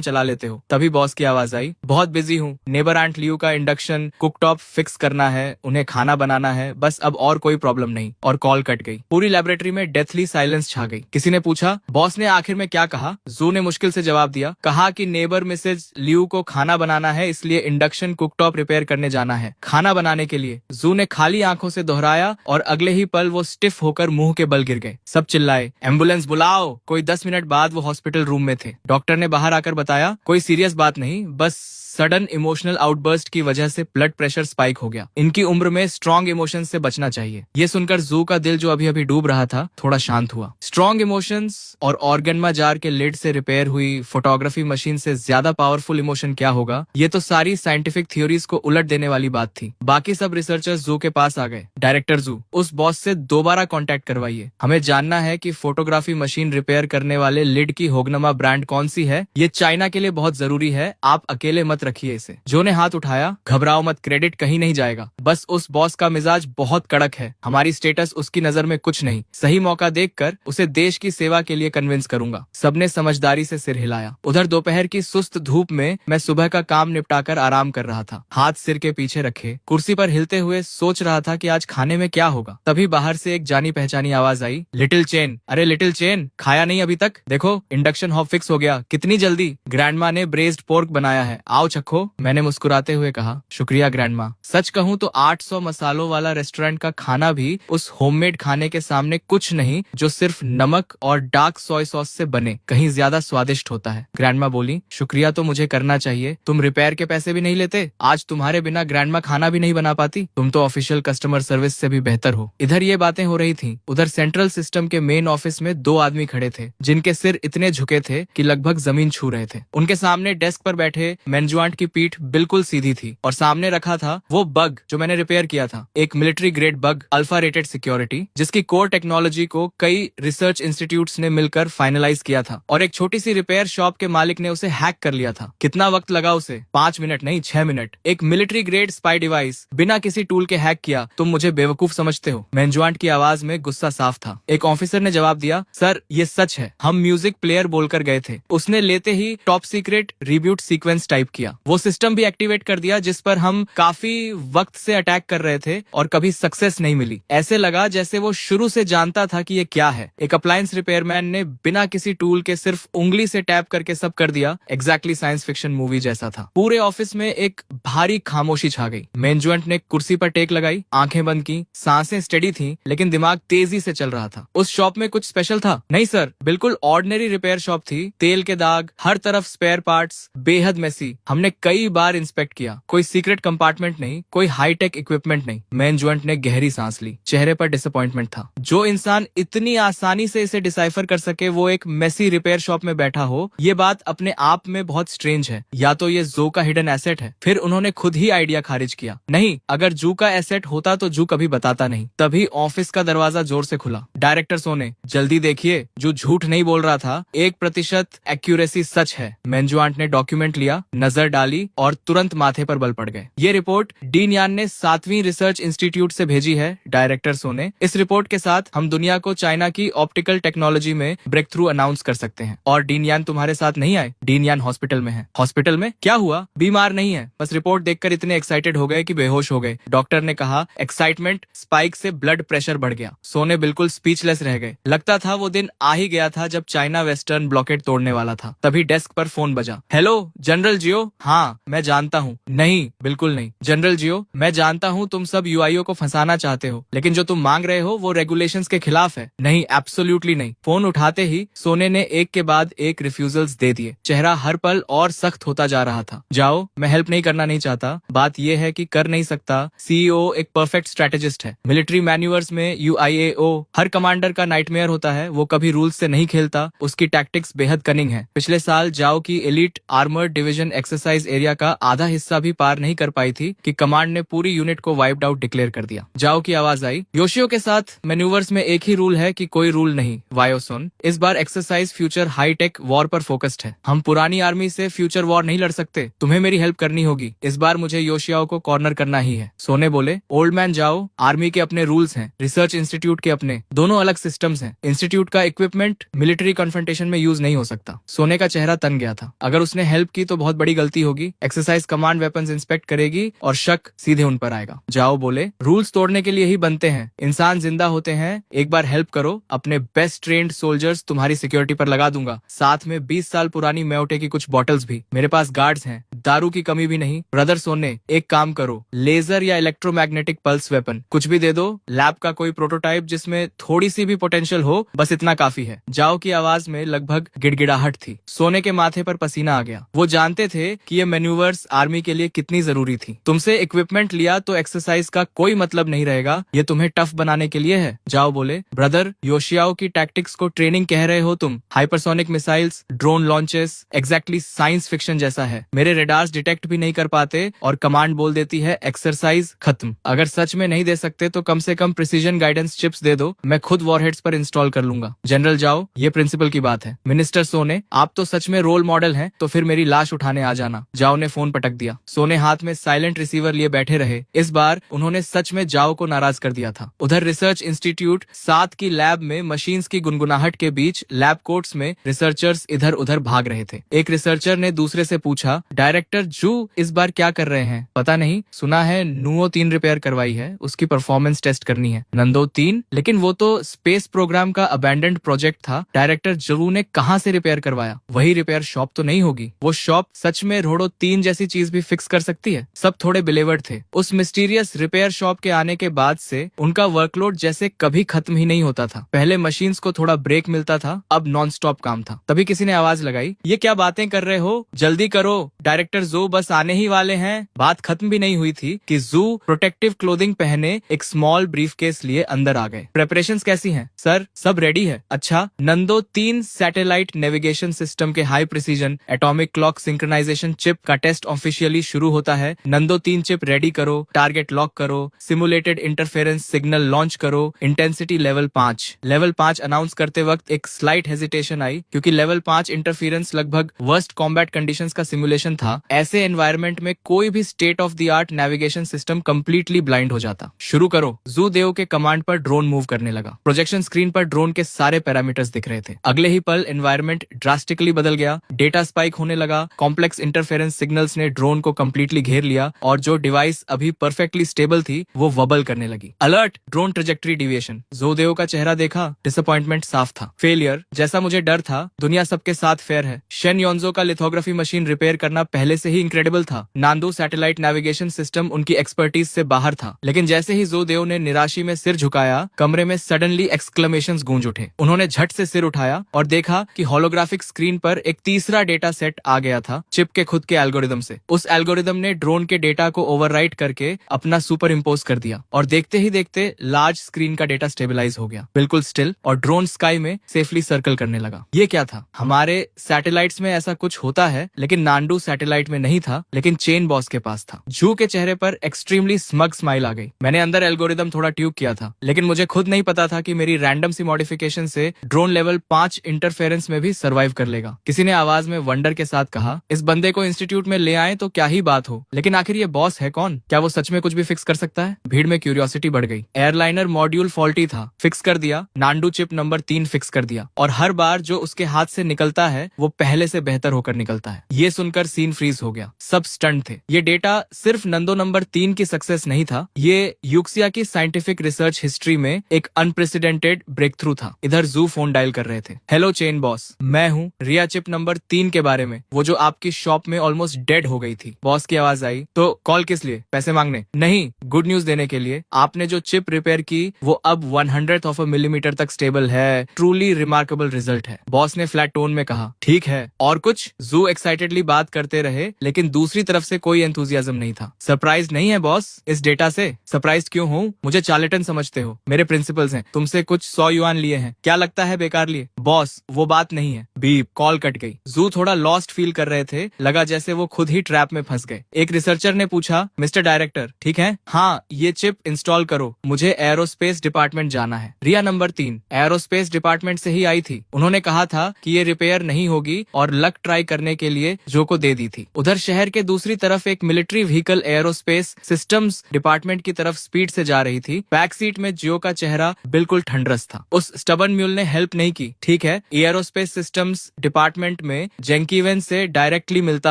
चला लेते हो। तभी बॉस की आवाज आई, बहुत बिजी हूँ, नेबर आंट लियू का इंडक्शन कुकटॉप फिक्स करना है, उन्हें खाना बनाना है, बस अब और कोई प्रॉब्लम नहीं। और कॉल कट गई। पूरी लैबोरेटरी में डेथली साइलेंस छा गई। किसी ने पूछा, बॉस ने आखिर में क्या कहा? जू ने मुश्किल से जवाब दिया, कहा कि नेबर मिसेज लियू को खाना बनाना है, इसलिए इंडक्शन कुकटॉप रिपेयर करने जाना है। खाना बनाने के लिए। जू ने खाली आंखों से दोहराया और अगले ही पल वो स्टिफ होकर मुंह के बल गिर गए। सब चिल्लाए, एम्बुलेंस बुलाओ। कोई 10 मिनट बाद वो हॉस्पिटल रूम में थे। डॉक्टर ने बाहर आकर बताया, कोई सीरियस बात नहीं, बस सडन इमोशनल आउटबर्स्ट की वजह से ब्लड प्रेशर स्पाइक हो गया। इनकी उम्र में स्ट्रॉन्ग इमोशन से बचना चाहिए। ये सुनकर जू का दिल जो अभी अभी डूब रहा था थोड़ा शांत हुआ। स्ट्रॉन्ग इमोशंस और ऑर्गेनमा जार के लिड से रिपेयर हुई फोटोग्राफी मशीन से ज्यादा पावरफुल इमोशन क्या होगा, ये तो सारी साइंटिफिक थ्योरीज को उलट देने वाली बात थी। बाकी सब रिसर्चर्स जू के पास आ गए। डायरेक्टर जू, उस बॉस से दोबारा कांटेक्ट करवाइए, हमें जानना है कि फोटोग्राफी मशीन रिपेयर करने वाले लिड की होगनमा ब्रांड कौन सी है। ये चाइना के लिए बहुत जरूरी है, आप अकेले मत रखिए इसे। जो ने हाथ उठाया, घबराओ मत, क्रेडिट कहीं नहीं जाएगा। बस उस बॉस का मिजाज बहुत कड़क है, हमारी स्टेटस उसकी नजर में कुछ नहीं। सही मौका देखकर उसे देश की सेवा के लिए कन्विंस करूंगा। सबने समझदारी से सिर हिलाया। उधर दोपहर की सुस्त धूप में मैं सुबह का काम निपटाकर आराम कर रहा था, हाथ सिर के पीछे रखे कुर्सी पर हिलते हुए सोच रहा था कि आज खाने में क्या होगा। तभी बाहर से एक जानी पहचानी आवाज आई, लिटिल चेन। अरे लिटिल चेन, खाया नहीं अभी तक? देखो इंडक्शन हॉब फिक्स हो गया, कितनी जल्दी। ग्रैंडमा ने ब्रेस्ड पोर्क बनाया है, आओ चखो। मैंने मुस्कुराते हुए कहा, शुक्रिया ग्रैंडमा। सच कहूँ तो 800 मसालों वाला रेस्टोरेंट का खाना भी उस होममेड खाने के सामने कुछ नहीं, जो सिर्फ नमक और डार्क सोय सॉस से बने, कहीं ज्यादा स्वादिष्ट होता है। ग्रैंडमा बोली, शुक्रिया तो मुझे करना चाहिए, तुम रिपेयर के पैसे भी नहीं लेते। आज तुम्हारे बिना ग्रैंडमा खाना भी नहीं बना पाती। तुम तो ऑफिशियल कस्टमर सर्विस से भी बेहतर हो। इधर ये बातें हो रही थी, उधर सेंट्रल सिस्टम के मेन ऑफिस में 2 आदमी खड़े थे, जिनके सिर इतने झुके थे कि लगभग जमीन छू रहे थे। उनके सामने डेस्क पर बैठे मेन्जुआंट की पीठ बिल्कुल सीधी थी और सामने रखा था वो बग जो मैंने रिपेयर किया था, एक military grade bug, alpha rated security, जिसकी कोर टेक्नोलॉजी को कई रिसर्च इंस्टीट्यूट्स ने मिलकर फाइनलाइज किया था और एक छोटी सी रिपेयर शॉप के मालिक ने उसे हैक कर लिया था। कितना वक्त लगा उसे? 5 मिनट नहीं, 6 मिनट। एक मिलिट्री ग्रेड स्पाई डिवाइस बिना किसी टूल के हैक किया, तुम मुझे बेवकूफ समझते हो? मेन्जुआंट की आवाज में गुस्सा साफ था। एक ऑफिसर ने जवाब दिया, सर ये सच है, हम म्यूजिक प्लेयर बोलकर गए थे, उसने लेते ही top secret reboot sequence type किया, वो सिस्टम भी एक्टिवेट कर दिया जिस पर हम काफी वक्त से अटैक कर रहे थे और कभी सक्सेस नहीं मिली। ऐसे लगा जैसे वो शुरू से जानता था कि ये क्या है। एक अप्लायंस रिपेयरमैन ने बिना किसी टूल के सिर्फ उंगली से टैप करके सब कर दिया। एग्जैक्टली साइंस फिक्शन मूवी जैसा था। पूरे ऑफिस में एक भारी खामोशी छा गई। मेन्जुएंट ने कुर्सी पर टेक लगाई, आंखें बंद की, सांसें स्टेडी थी, लेकिन दिमाग तेजी से चल रहा था। उस शॉप में कुछ स्पेशल था? नहीं सर, बिल्कुल ऑर्डिनरी रिपेयर शॉप थी। तेल के दाग, हर तरफ स्पेयर पार्ट्स, बेहद मेसी। हमने कई बार इंस्पेक्ट किया, कोई सीक्रेट कंपार्टमेंट नहीं, कोई हाईटेक इक्विपमेंट नहीं। मेन्जुएंट ने गहरी सांस ली, चेहरे पर डिसअपॉइंटमेंट था। जो इंसान इतनी आसानी से इसे डिसाइफर कर सके वो एक मेसी रिपेयर शॉप में बैठा हो, ये बात अपने आप में बहुत स्ट्रेंज है। या तो ये जू का हिडन एसेट है। फिर उन्होंने खुद ही आइडिया खारिज किया, नहीं, अगर जू का एसेट होता तो जू कभी बताता नहीं। तभी ऑफिस का दरवाजा जोर से खुला। डायरेक्टर सोने, जल्दी देखिए, जो झूठ नहीं बोल रहा था, 1% एक्यूरेसी सच है। मेन्जुआंट ने डॉक्यूमेंट लिया, नजर डाली और तुरंत माथे पर बल पड़ गए। ये रिपोर्ट डीन यान ने 7वीं रिसर्च इंस्टीट्यूट से भेजी है। डायरेक्टर सोने, इस रिपोर्ट के साथ हम दुनिया को चाइना की ऑप्टिकल टेक्नोलॉजी में ब्रेक थ्रू अनाउंस कर सकते हैं। और डीन यान तुम्हारे साथ नहीं आए? डीन यान हॉस्पिटल में है। हॉस्पिटल में? क्या हुआ? बीमार नहीं है, बस रिपोर्ट देखकर इतने एक्साइटेड हो गए कि बेहोश हो गए। डॉक्टर ने कहा। एक्साइटमेंट स्पाइक से ब्लड प्रेशर बढ़ गया। सोने बिल्कुल स्पीचलेस रह गए। लगता था वो दिन आ ही गया था जब चाइना वेस्टर्न ब्लॉकेट तोड़ने वाला था। तभी डेस्क पर फोन बजा। हेलो जनरल जियो। हाँ मैं जानता हूँ। नहीं बिल्कुल नहीं जनरल जियो, मैं जानता हूँ तुम सब यूआईओ को फंसाना चाहते हो, लेकिन जो तुम मांग रहे हो वो रेगुलेशंस के खिलाफ है। नहीं, एब्सोल्युटली नहीं। फोन उठाते ही सोने ने एक के बाद एक रिफ्यूजल्स दे दिए। चेहरा हर पल और सख्त होता जा रहा था। जाओ, मैं हेल्प नहीं करना नहीं चाहता, बात यह है कि कर नहीं सकता। सीईओ एक परफेक्ट स्ट्रेटेजिस्ट है। मिलिट्री मैन्यूअर्स में यूआईएओ हर कमांडर का नाइटमेयर होता है। वो कभी रूल्स से नहीं खेलता, उसकी टैक्टिक्स बेहद कनिंग है। पिछले साल जाओ की elite armoured division exercise area का आधा हिस्सा भी पार नहीं कर पाई थी कि कमांड ने पूरी यूनिट को वाइप्ड आउट डिक्लेयर कर दिया। जाओ की आवाज आई, योशियो के साथ मैन्यूवर्स में एक ही रूल है कि कोई रूल नहीं। वायोसोन, इस बार एक्सरसाइज फ्यूचर हाईटेक वॉर पर फोकस्ड है। हम पुरानी आर्मी से फ्यूचर वॉर नहीं लड़ सकते, तुम्हें मेरी हेल्प करनी होगी। इस बार मुझे योशियाओ को कॉर्नर करना ही है। सोने बोले, ओल्ड मैन जाओ, आर्मी के अपने रूल्स हैं, रिसर्च इंस्टीट्यूट के अपने, दोनों अलग सिस्टम्स हैं। इंस्टीट्यूट का इक्विपमेंट मिलिट्री कन्फ्रंटेशन में यूज नहीं हो सकता। सोने का चेहरा तन गया था। अगर उसने हेल्प की तो बहुत बड़ी गलती होगी। एक्सरसाइज कमांड वेपन्स इंस्पेक्ट करेगी और शक सीधे उन पर आएगा। जाओ बोले, रूल्स तोड़ने के लिए ही बनते हैं, इंसान जिंदा होते हैं। एक बार हेल्प करो, अपने बेस्ट ट्रेन्ड सोल्जर्स तुम्हारी सिक्योरिटी पर लगा दूंगा, साथ में 20 साल पुरानी मेओटे की कुछ बॉटल्स भी। मेरे पास गार्ड्स हैं, दारू की कमी भी नहीं। ब्रदर सोने, एक काम करो, लेजर या इलेक्ट्रोमैग्नेटिक पल्स वेपन कुछ भी दे दो, लैब का कोई प्रोटोटाइप जिसमें थोड़ी सी भी पोटेंशियल हो, बस इतना काफी है। जाओ की आवाज में लगभग गिड़गिड़ाहट थी। सोने के माथे पर पसीना आ गया। वो जानते थे कि ये मैन्यूवर्स आर्मी के लिए कितनी जरूरी थी। तुमसे इक्विपमेंट लिया तो एक्सरसाइज का कोई मतलब नहीं रहेगा, ये तुम्हें टफ बनाने के लिए है। जाओ बोले, ब्रदर योशियाओ की टैक्टिक्स को ट्रेनिंग कह रहे हो तुम? Hypersonic missiles, drone launches, exactly science fiction जैसा है। मेरे रेडार्स डिटेक्ट भी नहीं कर पाते और कमांड बोल देती है एक्सरसाइज खत्म। अगर सच में नहीं दे सकते तो कम से कम प्रिसीजन गाइडेंस चिप्स दे दो, मैं खुद वॉरहेड्स पर इंस्टॉल कर लूंगा। जनरल जाओ, ये प्रिंसिपल की बात है। मिनिस्टर सोने, आप तो सच में रोल मॉडल हैं, तो फिर मेरी लाश उठाने आ जाना। जाओ ने फोन पटक दिया। सोने हाथ में साइलेंट रिसीवर लिए बैठे रहे। इस बार उन्होंने सच में जाओ को नाराज कर दिया था। उधर रिसर्च इंस्टीट्यूट 7 की लैब में मशीन्स की गुनगुनाहट के बीच लैब कोट्स में रिसर्चर्स इधर उधर भाग रहे थे। एक रिसर्चर ने दूसरे से पूछा, डायरेक्टर जू इस बार क्या कर रहे हैं? पता नहीं, सुना है नुओ 3 रिपेयर करवाई है, उसकी परफॉर्मेंस टेस्ट करनी है। नंदो 3? लेकिन वो तो स्पेस प्रोग्राम का अबैंडन्ड प्रोजेक्ट था। डायरेक्टर जू ने कहाँ से रिपेयर करवाया? वही रिपेयर शॉप तो नहीं होगी? वो शॉप सच में रोडो 3 जैसी चीज भी फिक्स कर सकती है? सब थोड़े बिलीवर्ड थे। उस मिस्टीरियस रिपेयर शॉप के आने के बाद से उनका वर्कलोड जैसे कभी खत्म ही नहीं होता था। पहले मशीन्स को थोड़ा ब्रेक मिलता था, अब नॉन स्टॉप काम था। तभी किसी ने आवाज लगाई, ये क्या बातें कर रहे हो, जल्दी करो, डायरेक्टर जू बस आने ही वाले हैं। बात खत्म भी नहीं हुई थी कि जू प्रोटेक्टिव क्लोथिंग पहने एक स्मॉल ब्रीफकेस लिए अंदर आ गए। प्रेपरेशंस कैसी हैं? सर सब रेडी है। अच्छा, नंदो 3 सैटेलाइट नेविगेशन सिस्टम के high precision atomic clock synchronization chip का टेस्ट ऑफिशियली शुरू होता है। नंदो 3 चिप रेडी करो, टारगेट लॉक करो, सिमुलेटेड इंटरफेरेंस सिग्नल लॉन्च करो, इंटेंसिटी लेवल 5। लेवल 5 अनाउंस करते वक्त एक स्लाइट हेजिटेशन आई, क्योंकि लेवल 5 इंटरफेरेंस लगभग वर्स्ट कॉम्बैट कंडीशंस का सिमुलेशन था। ऐसे एनवायरनमेंट में कोई भी state of the art navigation system completely blind हो जाता। शुरू करो। जू देव के कमांड पर ड्रोन मूव करने लगा। प्रोजेक्शन स्क्रीन पर ड्रोन के सारे पैरामीटर्स दिख रहे थे। अगले ही पल एनवायरनमेंट ड्रास्टिकली बदल गया। डेटा स्पाइक होने लगा। कॉम्प्लेक्स इंटरफेरेंस सिग्नल्स ने ड्रोन को कंप्लीटली घेर लिया और जो डिवाइस अभी परफेक्टली स्टेबल थी वो वबल करने लगी। Alert, drone trajectory deviation. जोदेव का चेहरा देखा, डिसअपॉइंटमेंट साफ था। फेलियर, जैसा मुझे डर था। दुनिया सबके साथ फेयर है। शेन योंजो का लिथोग्राफी मशीन रिपेयर करना पहले से ही इनक्रेडिबल था। नांदो सैटेलाइट नेविगेशन सिस्टम उनकी एक्सपर्टीज से बाहर था। लेकिन जैसे ही जोदेव ने निराशी में सिर झुकाया, कमरे में सडनली एक्सक्लेमेशंस गूंज उठे। उन्होंने झट से सिर उठाया और देखा कि होलोग्राफिक स्क्रीन पर एक तीसरा डेटा सेट आ गया था, चिप के खुद के एल्गोरिदम से। उस एल्गोरिदम ने ड्रोन के डेटा को ओवरराइट करके अपना सुपर इम्पोज कर दिया और देखते ही देखते लार्ज स्क्रीन का डेटा स्टेबलाइज हो गया, बिल्कुल स्टिल, और ड्रोन स्काई में सेफली सर्कल करने लगा। ये क्या था? हमारे सैटेलाइट्स में ऐसा कुछ होता है, लेकिन नांडू सैटेलाइट में नहीं था, लेकिन चेन बॉस के पास था। जू के चेहरे पर एक्सट्रीमली स्मग स्माइल आ गई। मैंने अंदर एल्गोरिदम थोड़ा ट्यूब किया था, लेकिन मुझे खुद नहीं पता था कि मेरी रैंडम सी मॉडिफिकेशन से ड्रोन लेवल 5 इंटरफेरेंस में भी सर्वाइव कर लेगा। किसी ने आवाज में वंडर के साथ कहा, इस बंदे को इंस्टीट्यूट में ले आए तो क्या ही बात हो, लेकिन आखिर ये बॉस है कौन? क्या वो सच में कुछ भी फिक्स कर सकता है? भीड़ में क्यूरियोसिटी बढ़ गई। एयरलाइनर मॉड्यूल फॉल्टी था, फिक्स कर दिया। नांडू चिप नंबर 3 फिक्स कर दिया, और हर बार जो उसके हाथ से निकलता है वो पहले से बेहतर होकर निकलता है। ये सुनकर सीन फ्रीज हो गया। सब स्टंट थे। ये डेटा सिर्फ नंदो नंबर 3 की सक्सेस नहीं था, ये यूक्सिया की साइंटिफिक रिसर्च हिस्ट्री में एक अनप्रेसिडेंटेड ब्रेक थ्रू था। इधर जू फोन डायल कर रहे थे। हेलो चेन बॉस, मैं हूँ। रिया चिप नंबर 3 के बारे में, वो जो आपकी शॉप में ऑलमोस्ट डेड हो गई थी। बॉस की आवाज आई, तो कॉल किस लिए? पैसे मांगने? नहीं, गुड न्यूज देने के लिए। आपने जो चिप रिपेयर की वो अब 100th ऑफ अ मिलीमीटर तक स्टेबल है। ट्रूली रिमार्केबल रिजल्ट है। बॉस ने फ्लैट टोन में कहा। ठीक है, और कुछ? जू एक्साइटेडली बात करते रहे, लेकिन दूसरी तरफ से कोई एंथुजियाज्म नहीं था। सरप्राइज नहीं है बॉस इस डेटा से? सरप्राइज क्यों हूँ? मुझे चार्लेटन समझते हो? मेरे प्रिंसिपल्स हैं, तुमसे कुछ 100 युआन लिए हैं, क्या लगता है बेकार लिए? बॉस वो बात नहीं है। बीप, कॉल कट गई। जू थोड़ा लॉस्ट फील कर रहे थे, लगा जैसे वो खुद ही ट्रैप में फंस गए। एक रिसर्चर ने पूछा, मिस्टर डायरेक्टर ठीक है? हाँ, ये चिप इंस्टॉल करो, मुझे एरोस्पेस डिपार्टमेंट जाना है। रिया नंबर 3 एरोस्पेस डिपार्टमेंट से ही आई थी। उन्होंने कहा था कि ये रिपेयर नहीं होगी और लक ट्राई करने के लिए जो को दे दी थी। उधर शहर के दूसरी तरफ एक military vehicle aerospace systems department की तरफ स्पीड से जा रही थी। बैक सीट में जियो का चेहरा बिल्कुल ठंडरस था। उस स्टबन म्यूल ने हेल्प नहीं की। ठीक है, एरोस्पेस सिस्टम्स डिपार्टमेंट में जेंकीवेन से डायरेक्टली मिलता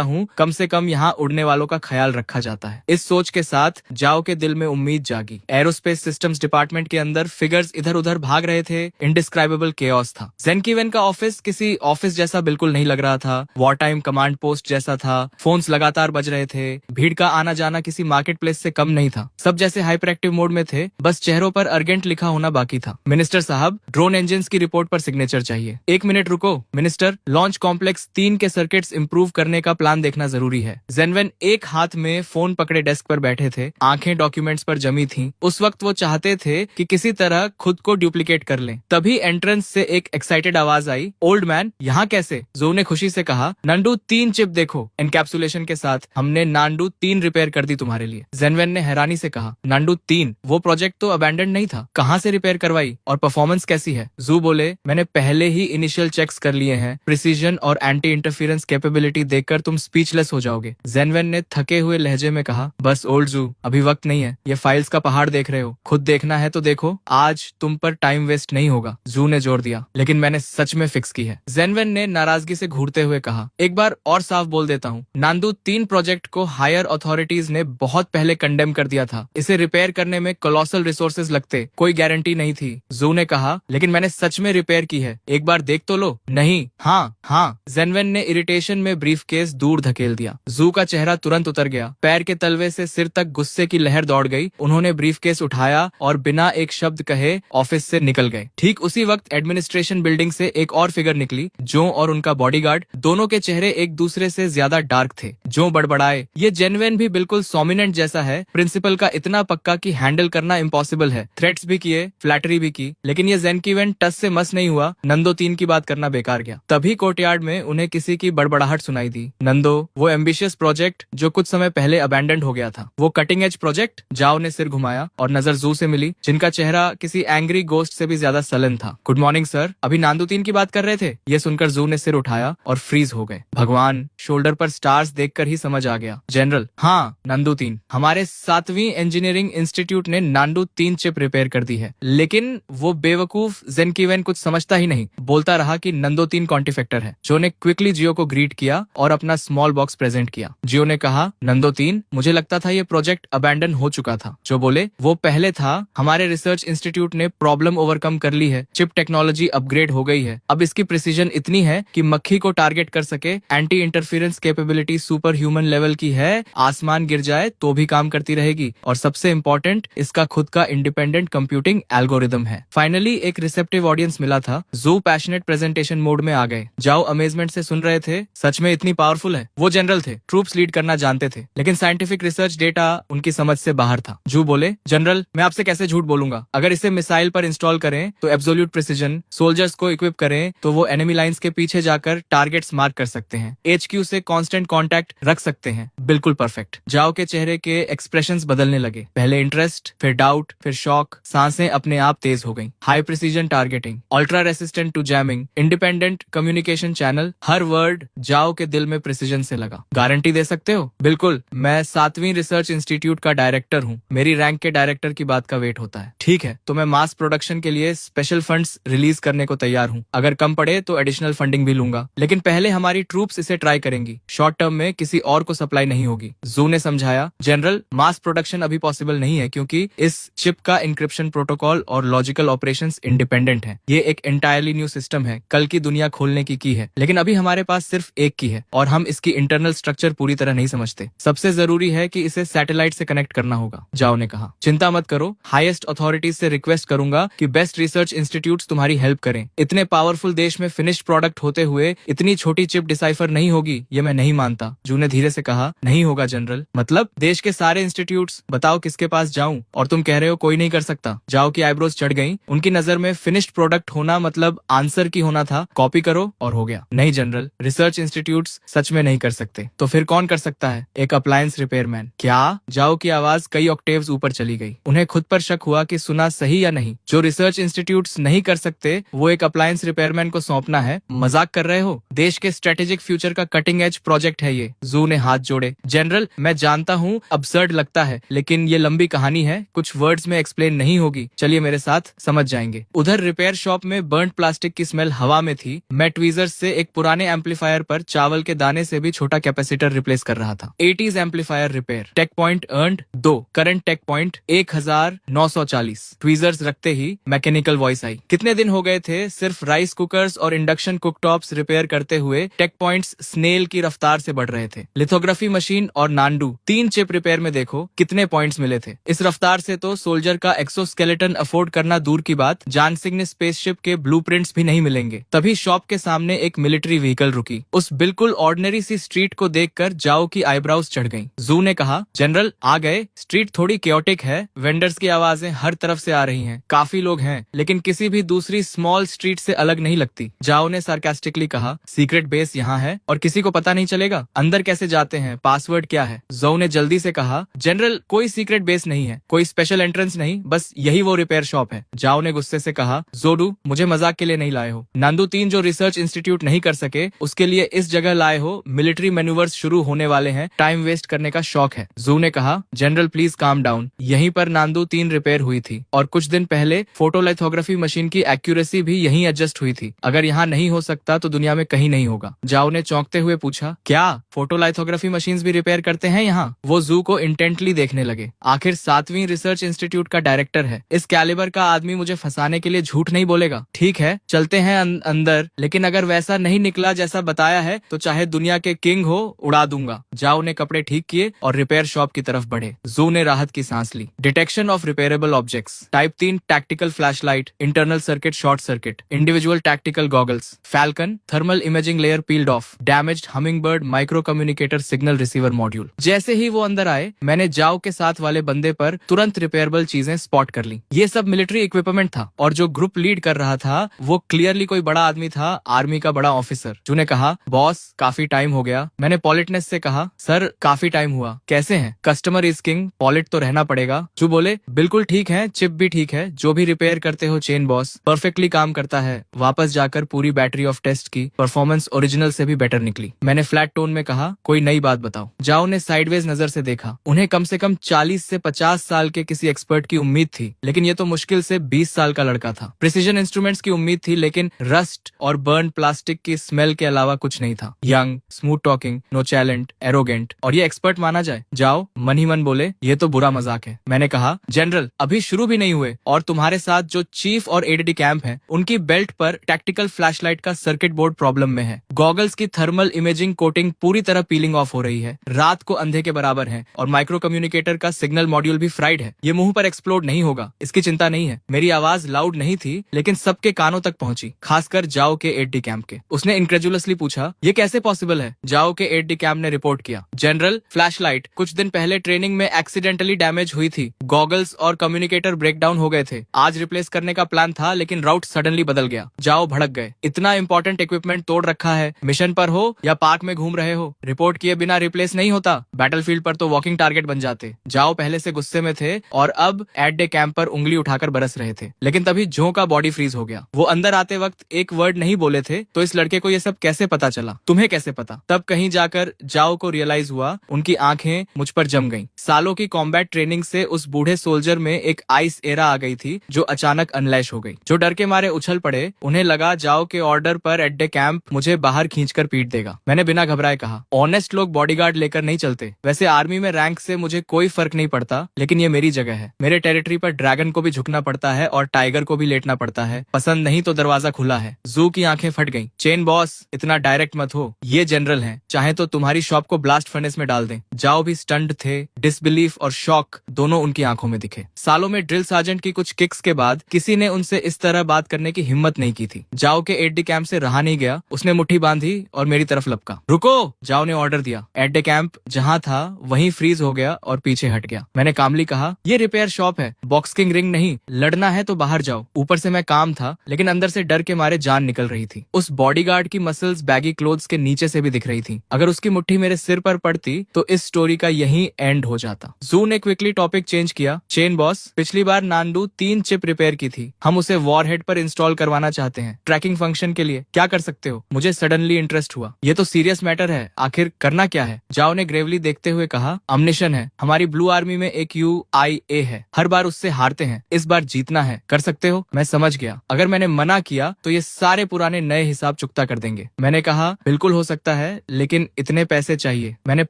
हूँ, कम से कम यहाँ उड़ने वालों का ख्याल रखा जाता है। इस सोच के साथ जाओ के दिल में उम्मीद जागी। एरोस्पेस सिस्टम्स डिपार्टमेंट के अंदर फिगर्स इधर उधर भाग रहे थे। इंडिस्क्राइबेबल केओस था। जेंकीवेन का ऑफिस किसी ऑफिस जैसा बिल्कुल नहीं लग रहा था। वॉर टाइम कमांड पोस्ट जैसा था। फोन्स लगातार बज रहे थे। भीड़ का आना जाना किसी मार्केट प्लेस से कम नहीं था। सब जैसे हाइपर एक्टिव मोड में थे, बस चेहरों पर अर्जेंट लिखा होना बाकी था। मिनिस्टर साहब, ड्रोन इंजन की रिपोर्ट पर सिग्नेचर चाहिए। 1 मिनट रुको मिनिस्टर, लॉन्च कॉम्प्लेक्स 3 के सर्किट्स इंप्रूव करने का प्लान देखना जरूरी है। जेनवेन एक हाथ में फोन पकड़े डेस्क पर बैठे थे, आंखें डॉक्यूमेंट्स पर जमी थीं। उस वक्त वो चाहते थे कि किसी तरह खुद को डुप्लीकेट कर लें। तभी एंट्रेंस से एक एक्साइटेड आवाज आई, ओल्ड मैन, यहाँ कैसे? जो ने खुशी से कहा, नांडू 3 चिप देखो, एनकैप्सुलेशन के साथ हमने नांडू 3 रिपेयर कर दी तुम्हारे लिए। जेनवेन ने हैरानी से कहा, नांडू 3? वो प्रोजेक्ट तो अबैंडन नहीं था, कहाँ से रिपेयर करवाई और परफॉर्मेंस कैसी है? जू बोले, मैंने पहले ही इनिशियल चेक्स कर लिए हैं। प्रिसीजन और एंटी इंटरफेरेंस कैपेबिलिटी देखकर तुम स्पीचलेस हो जाओगे। जेनवेन ने थके हुए लहजे में कहा, बस ओल्ड जू, अभी वक्त नहीं है। ये फाइल्स का पहाड़ देख रहे हो, खुद देखना है तो देखो, आज तुम पर टाइम वेस्ट नहीं होगा। जू ने जोर दिया, लेकिन मैंने सच में फिक्स की है। जेनवेन ने नाराजगी से घूरते हुए कहा, एक बार और साफ बोल देता हूँ, नांदू 3 प्रोजेक्ट को हायर अथॉरिटीज ने बहुत पहले कंडेम कर दिया था। इसे रिपेयर करने में कोलोसल रिसोर्सेज लगते, कोई गारंटी नहीं थी। जू ने कहा, लेकिन मैंने सच में रिपेयर की है, एक बार देख तो लो। नहीं, हाँ हाँ। जेनवेन ने इरिटेशन में ब्रीफकेस दूर धकेल दिया। जू का चेहरा तुरंत उतर गया, पैर के तलवे से सिर तक गुस्से की लहर दौड़ गई। उन्होंने ब्रीफकेस उठाया और बिना एक शब्द कहे ऑफिस से निकल गए। ठीक उसी वक्त एडमिनिस्ट्रेशन बिल्डिंग से एक और फिगर निकली। जो और उनका बॉडीगार्ड, दोनों के चेहरे एक दूसरे से ज्यादा डार्क थे। जो बड़बड़ाए, ये जेनवेन भी बिल्कुल सोमिनेंट जैसा है, प्रिंसिपल का इतना पक्का कि हैंडल करना इम्पॉसिबल है। थ्रेट्स भी किए, फ्लैटरी भी की, लेकिन ये जेनकीवेन टस से मस नहीं हुआ। नंदो 3 की बात करना बेकार गया। तभी कोर्टयार्ड में उन्हें किसी की बड़बड़ाहट सुनाई दी। नंदो, वो एम्बिशियस प्रोजेक्ट जो कुछ समय पहले अबैंडन हो गया था, वो कटिंग एज प्रोजेक्ट? जाओ ने सिर घुमाया और नजर जू से मिली, जिनका चेहरा किसी एंग्री गोस्ट से भी ज्यादा सलन था। गुड मॉर्निंग सर, अभी नांदू 3 की बात कर रहे थे? ये सुनकर जू ने सिर उठाया और फ्रीज हो गए। भगवान, शोल्डर पर स्टार्स देखकर ही समझ आ गया। जनरल, हाँ, नांदू 3, हमारे 7वीं इंजीनियरिंग इंस्टीट्यूट ने नांदू 3 चिप रिपेयर कर दी है। लेकिन वो बेवकूफ जेनकीवेन कुछ समझता ही नहीं, बोलता रहा कि नंदो 3 कॉन्टिफेक्टर है। जो ने क्विकली जियो को ग्रीट किया और अपना स्मॉल बॉक्स प्रेजेंट किया। जियो ने कहा, नंदो 3, मुझे लगता था ये प्रोजेक्ट अबैंडन हो चुका था। जो बोले, वो पहले था, हमारे रिसर्च इंस्टीट्यूट ने प्रॉब्लम ओवरकम कर ली है, चिप टेक्नोलॉजी अपग्रेड हो गई है। अब इसकी प्रिसीजन इतनी है कि मक्खी को टारगेट कर सके, anti interference capability super human level की है, आसमान गिर जाए तो भी काम करती रहेगी, और सबसे इम्पोर्टेंट, इसका खुद का इंडिपेंडेंट कंप्यूटिंग एल्गोरिदम है। फाइनली एक रिसेप्टिव ऑडियंस मिला था। जू पैशनेट प्रेजेंटेशन मोड में आ गए। जाओ अमेजमेंट से सुन रहे थे, सच में इतनी पावरफुल है। वो जनरल थे, ट्रूप्स लीड करना जानते थे, लेकिन साइंटिफिक रिसर्च डेटा उनकी समझ से बाहर था। जू बोले, जनरल, मैं आपसे कैसे झूठ बोलूंगा? अगर इसे मिसाइल पर इंस्टॉल करें तो एब्सोल्यूट प्रिसीजन, सोल्जर्स को इक्विप करें तो वो एनिमी लाइंस के पीछे जाकर टारगेट्स मार्क कर सकते हैं, HQ से कांस्टेंट कांटेक्ट रख सकते हैं, बिल्कुल परफेक्ट। जाओ के चेहरे के एक्सप्रेशंस बदलने लगे, पहले इंटरेस्ट, फिर डाउट, फिर शॉक। सांसें अपने आप तेज हो गईं। High precision targeting, ultra resistant to jamming, independent communication channel, हर वर्ड जाओ के दिल में प्रिसीजन से लगा। गारंटी दे सकते हो? बिल्कुल, मैं 7वीं रिसर्च इंस्टीट्यूट का डायरेक्टर हूँ, मेरी रैंक के डायरेक्टर की बात का वेट होता है। ठीक है, तो मैं मास प्रोडक्शन के लिए स्पेशल फंड्स रिलीज करने को तैयार हूँ, अगर कम पड़े तो एडिशनल फंडिंग भी लूंगा, लेकिन पहले हमारी ट्रूप्स इसे ट्राई करेंगी, शॉर्ट टर्म में किसी और को सप्लाई नहीं होगी। जू ने समझाया, जनरल, मास प्रोडक्शन अभी पॉसिबल नहीं है क्योंकि इस चिप का इंक्रिप्शन प्रोटोकॉल और लॉजिकल ऑपरेशंस इंडिपेंडेंट है। ये एक एंटायरली न्यू सिस्टम है, कल की दुनिया खोलने की है, लेकिन अभी हमारे पास सिर्फ एक की है और हम इसकी इंटरनल स्ट्रक्चर पूरी तरह नहीं समझते। सबसे जरूरी है कि इसे सैटेलाइट से कनेक्ट करना होगा। जाओ ने कहा, चिंता मत करो, हाईएस्ट अथॉरिटीज से रिक्वेस्ट करूंगा कि बेस्ट रिसर्च इंस्टीट्यूट्स तुम्हारी हेल्प करें। इतने पावरफुल देश में फिनिश्ड प्रोडक्ट होते हुए इतनी छोटी चिप डिसाइफर नहीं होगी, ये मैं नहीं मानता। जू ने धीरे से कहा, नहीं होगा जनरल, मतलब देश के सारे इंस्टीट्यूट्स, बताओ किसके पास जाऊं? और तुम कह रहे हो कोई नहीं कर सकता। जाओ की आईब्रोज चढ़ गई, उनकी नजर में फिनिश्ड प्रोडक्ट होना मतलब आंसर की होना था, कॉपी करो और हो गया। नहीं जनरल, रिसर्च इंस्टीट्यूट्स सच में नहीं कर सकते। तो फिर कौन कर सकता है? एक अप्लायंस रिपेयरमैन। क्या? जाओ की आवाज कई ऑक्टेव्स ऊपर चली गई। उन्हें खुद पर शक हुआ कि सुना सही या नहीं। जो रिसर्च इंस्टीट्यूट्स नहीं कर सकते वो एक अप्लायंस रिपेयरमैन को सौंपना है? मजाक कर रहे हो? देश के स्ट्रेटेजिक फ्यूचर का कटिंग एज प्रोजेक्ट है ये। जू ने हाथ जोड़े, जनरल, मैं जानता हूँ अबसर्ड लगता है, लेकिन ये लंबी कहानी है, कुछ वर्ड्स में एक्सप्लेन नहीं होगी, चलिए मेरे साथ समझ जाएंगे। उधर रिपेयर शॉप में बर्न्ड प्लास्टिक की स्मेल हवा में थी। मैं ट्वीजर से एक पुराने एम्पलीफायर पर चावल के दाने से भी छोटा कैपेसिटर रिप्लेस कर रहा था। 80s amplifier repair. Tech point earned 2, current tech point 1940। Tweezers रखते ही मैकेनिकल वॉइस आई, कितने दिन हो गए थे सिर्फ राइस कुकर्स और इंडक्शन कुकटॉप्स रिपेयर करते हुए टेक पॉइंट्स स्नेल की रफ्तार रफ्तार से बढ़ रहे थे। लिथोग्राफी मशीन और नांडू 3 चिप रिपेयर में देखो कितने पॉइंट्स मिले थे। इस रफ्तार से तो सोल्जर का एक्सोस्केलेटन अफोर्ड करना दूर की बात, जान सिंह ने स्पेसशिप के ब्लूप्रिंट्स भी नहीं मिलेंगे। तभी शॉप के सामने एक मिलिट्री व्हीकल रुकी। उस बिल्कुल ऑर्डिनरी सी स्ट्रीट को देखकर जाओ की आईब्राउज चढ़ गईं। जू ने कहा, जनरल आ गए। स्ट्रीट थोड़ी केओटिक है, वेंडर्स की आवाजें हर तरफ से आ रही हैं, काफी लोग हैं, लेकिन किसी भी दूसरी स्मॉल स्ट्रीट से अलग नहीं लगती। जाओ ने सार्कास्टिकली कहा, सीक्रेट बेस यहाँ है और किसी को पता नहीं चलेगा? अंदर कैसे जाते हैं? पासवर्ड क्या है? जो ने जल्दी से कहा, जनरल कोई सीक्रेट बेस नहीं है, कोई स्पेशल एंट्रेंस नहीं, बस यही वो रिपेयर शॉप है। जाओ ने गुस्से से कहा, जोडू मुझे मजाक के लिए नहीं लाए हो। नांदू 3 जो रिसर्च इंस्टीट्यूट नहीं कर सके उसके लिए इस जगह लाए हो। मिलिट्री मैन्यूवर्स शुरू होने वाले हैं, टाइम वेस्ट करने का शौक है। जू ने कहा, जनरल प्लीज काम डाउन। यहीं पर नांदू 3 रिपेयर हुई थी और कुछ दिन पहले फोटोलिथोग्राफी मशीन की एक्यूरेसी भी यहीं एडजस्ट हुई थी। अगर यहाँ नहीं हो सकता तो दुनिया में कहीं नहीं होगा। जाओ ने चौंकते हुए पूछा, क्या फोटोलिथोग्राफी मशीन्स भी रिपेयर करते हैं यहाँ? वो जू को इंटेंटली देखने लगे। आखिर 7वीं रिसर्च इंस्टीट्यूट का डायरेक्टर है, इस कैलिबर का आदमी मुझे फंसाने के लिए झूठ नहीं बोलेगा। ठीक है चलते हैं अंदर, लेकिन अगर वैसा नहीं निकला जैसा बताया है तो चाहे दुनिया के किंग हो उड़ा दूंगा। जाओ ने कपड़े ठीक किए और रिपेयर शॉप की तरफ बढ़े। जू ने राहत की सांस ली। Detection of repairable objects, type 3 tactical flashlight, internal circuit short circuit, individual tactical goggles, falcon thermal imaging layer peeled off, damaged hummingbird micro communicator signal receiver module. जैसे ही वो अंदर आए मैंने जाओ के साथ वाले बंदे पर तुरंत रिपेयरेबल चीजें स्पॉट कर ली। ये सब मिलिट्री इक्विपमेंट था और जो ग्रुप लीड कर रहा था वो क्लियरली कोई बड़ा आदमी था, आर्मी का बड़ा ऑफिसर। जू ने कहा, बॉस काफी टाइम हो गया। मैंने पॉलिटनेस से कहा, सर काफी टाइम हुआ, कैसे हैं? कस्टमर इज किंग, पॉलिट तो रहना पड़ेगा। जू बोले, बिल्कुल ठीक है, चिप भी ठीक है, जो भी रिपेयर करते हो चेन बॉस परफेक्टली काम करता है। वापस जाकर पूरी बैटरी ऑफ टेस्ट की, परफॉर्मेंस ओरिजिनल से भी बेटर निकली। मैंने फ्लैट टोन में कहा, कोई नई बात बताओ। जाओ ने साइडवेज नजर से देखा। उन्हें कम से कम 40 से 50 साल के किसी एक्सपर्ट की उम्मीद थी, लेकिन ये तो मुश्किल से 20 साल का लड़का था। प्रिसीजन इंस्ट्रूमेंट्स की उम्मीद थी, लेकिन रस्ट और बर्न प्लास्टिक की स्मेल के अलावा कुछ नहीं था। Young, smooth talking, nonchalant, arrogant, और ये एक्सपर्ट माना जाए। जाओ मन ही मन बोले, ये तो बुरा मजाक है। मैंने कहा, जनरल अभी शुरू भी नहीं हुए और तुम्हारे साथ जो चीफ और एडीडी कैंप है उनकी बेल्ट पर टैक्टिकल फ्लैशलाइट का सर्किट बोर्ड प्रॉब्लम में है। गॉगल्स की थर्मल इमेजिंग कोटिंग पूरी तरह पीलिंग ऑफ हो रही है, रात को अंधे के बराबर है, और माइक्रो कम्युनिकेटर का सिग्नल मॉड्यूल भी फ्राइड है। ये मुंह पर एक्सप्लोड नहीं होगा, इसकी चिंता नहीं है। मेरी आवाज लाउड नहीं थी, लेकिन सबके कानों तक पहुंची, खासकर जाओ के एडीडी कैंप के। उसने इनक्रेजुलसली पूछा, ये कैसे पॉसिबल है? जाओ के एडीडी कैंप ने रिपोर्ट किया, जनरल फ्लैशलाइट कुछ दिन पहले ट्रेनिंग में एक्सीडेंटली डैमेज हुई थी। गॉगल्स और कम्युनिकेटर ब्रेकडाउन हो गए थे। आज रिप्लेस करने का प्लान था, लेकिन राउट सडनली बदल गया। जाओ भड़क गए, इतना इंपॉर्टेंट इक्विपमेंट तोड़ रखा है, मिशन पर हो या पार्क में घूम रहे हो, रिपोर्ट किए बिना रिप्लेस नहीं होता। बैटलफील्ड पर तो वॉकिंग टारगेट बन जाते। जाओ पहले से गुस्से में थे और अब एट डे कैंप पर उंगली उठाकर बरस रहे थे, लेकिन तभी जो का बॉडी फ्रीज हो गया। वो अंदर आते वक्त एक वर्ड नहीं बोले थे, तो इस लड़के को ये सब कैसे पता चला? तुम्हें कैसे पता? तब कहीं जाकर जाओ को रियलाइज हुआ, उनकी आंखें मुझ पर जम गईं। सालों की कॉम्बैट ट्रेनिंग से उस बूढ़े सोल्जर में एक आइस एरा आ गई थी, जो अचानक अनलैश हो गई। जो डर के मारे उछल पड़े, उन्हें लगा जाओ के ऑर्डर पर एट डे कैंप मुझे बाहर खींचकर पीट देगा। मैंने बिना घबराए कहा, ऑनेस्ट लोग बॉडीगार्ड लेकर नहीं चलते। वैसे आर्मी में रैंक से मुझे कोई फर्क नहीं पड़ता, लेकिन ये मेरी जगह है। मेरे टेरिटरी पर ड्रैगन को भी झुकना पड़ता है और टाइगर को भी लेटना पड़ता है। पसंद नहीं तो दरवाजा खुला है। जू की आंखें फट गईं। चेन बॉस इतना डायरेक्ट मत हो, ये जनरल हैं, चाहे तो तुम्हारी शॉप को ब्लास्ट फर्नेस में डाल दें। जाओ भी स्टंट थे, डिसबिलीफ और शॉक दोनों उनकी आंखों में दिखे। सालों में ड्रिल सार्जेंट की कुछ किक्स के बाद किसी ने उनसे इस तरह बात करने की हिम्मत नहीं की थी। जाओ के एट डे कैंप से रहा नहीं गया, उसने मुट्ठी बांधी और मेरी तरफ लपका। रुको, जाओ ने ऑर्डर दिया। एट डे कैंप जहां था वहीं फ्रीज हो गया और पीछे हट गया। मैंने कामली कहा, ये रिपेयर शॉप है, बॉक्सिंग रिंग नहीं। लड़ना है तो बाहर जाओ। ऊपर से मैं काम था, लेकिन अंदर से डर के मारे जान निकल रही थी। उस बॉडीगार्ड की मसल्स बैगी क्लोथ्स के नीचे से भी दिख रही थी। अगर उसकी मुट्ठी मेरे सिर पर पड़ती तो इस स्टोरी का यही एंड हो जाता। जू ने क्विकली टॉपिक चेंज किया। चेन बॉस, पिछली बार नांडू 3 चिप रिपेयर की थी, हम उसे वॉरहेड पर इंस्टॉल करवाना चाहते हैं ट्रैकिंग फंक्शन के लिए। क्या कर सकते हो? मुझे सडनली इंटरेस्ट हुआ। ये तो सीरियस मैटर है, आखिर करना क्या है? जाओ ने ग्रेवली देखते हुए कहा, अम्निशन है, हमारी ब्लू आर्मी में एक UIA है, हर बार उससे हारते हैं, इस बार जीतना है। कर सकते हो? मैं समझ गया, अगर मैंने मना किया तो ये सारे पुराने नए हिसाब चुकता कर देंगे। मैंने कहा, बिल्कुल हो सकता है, लेकिन इतने पैसे चाहिए। मैंने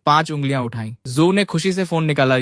5 उंगलियां उठाई। जू ने खुशी से फोन निकाला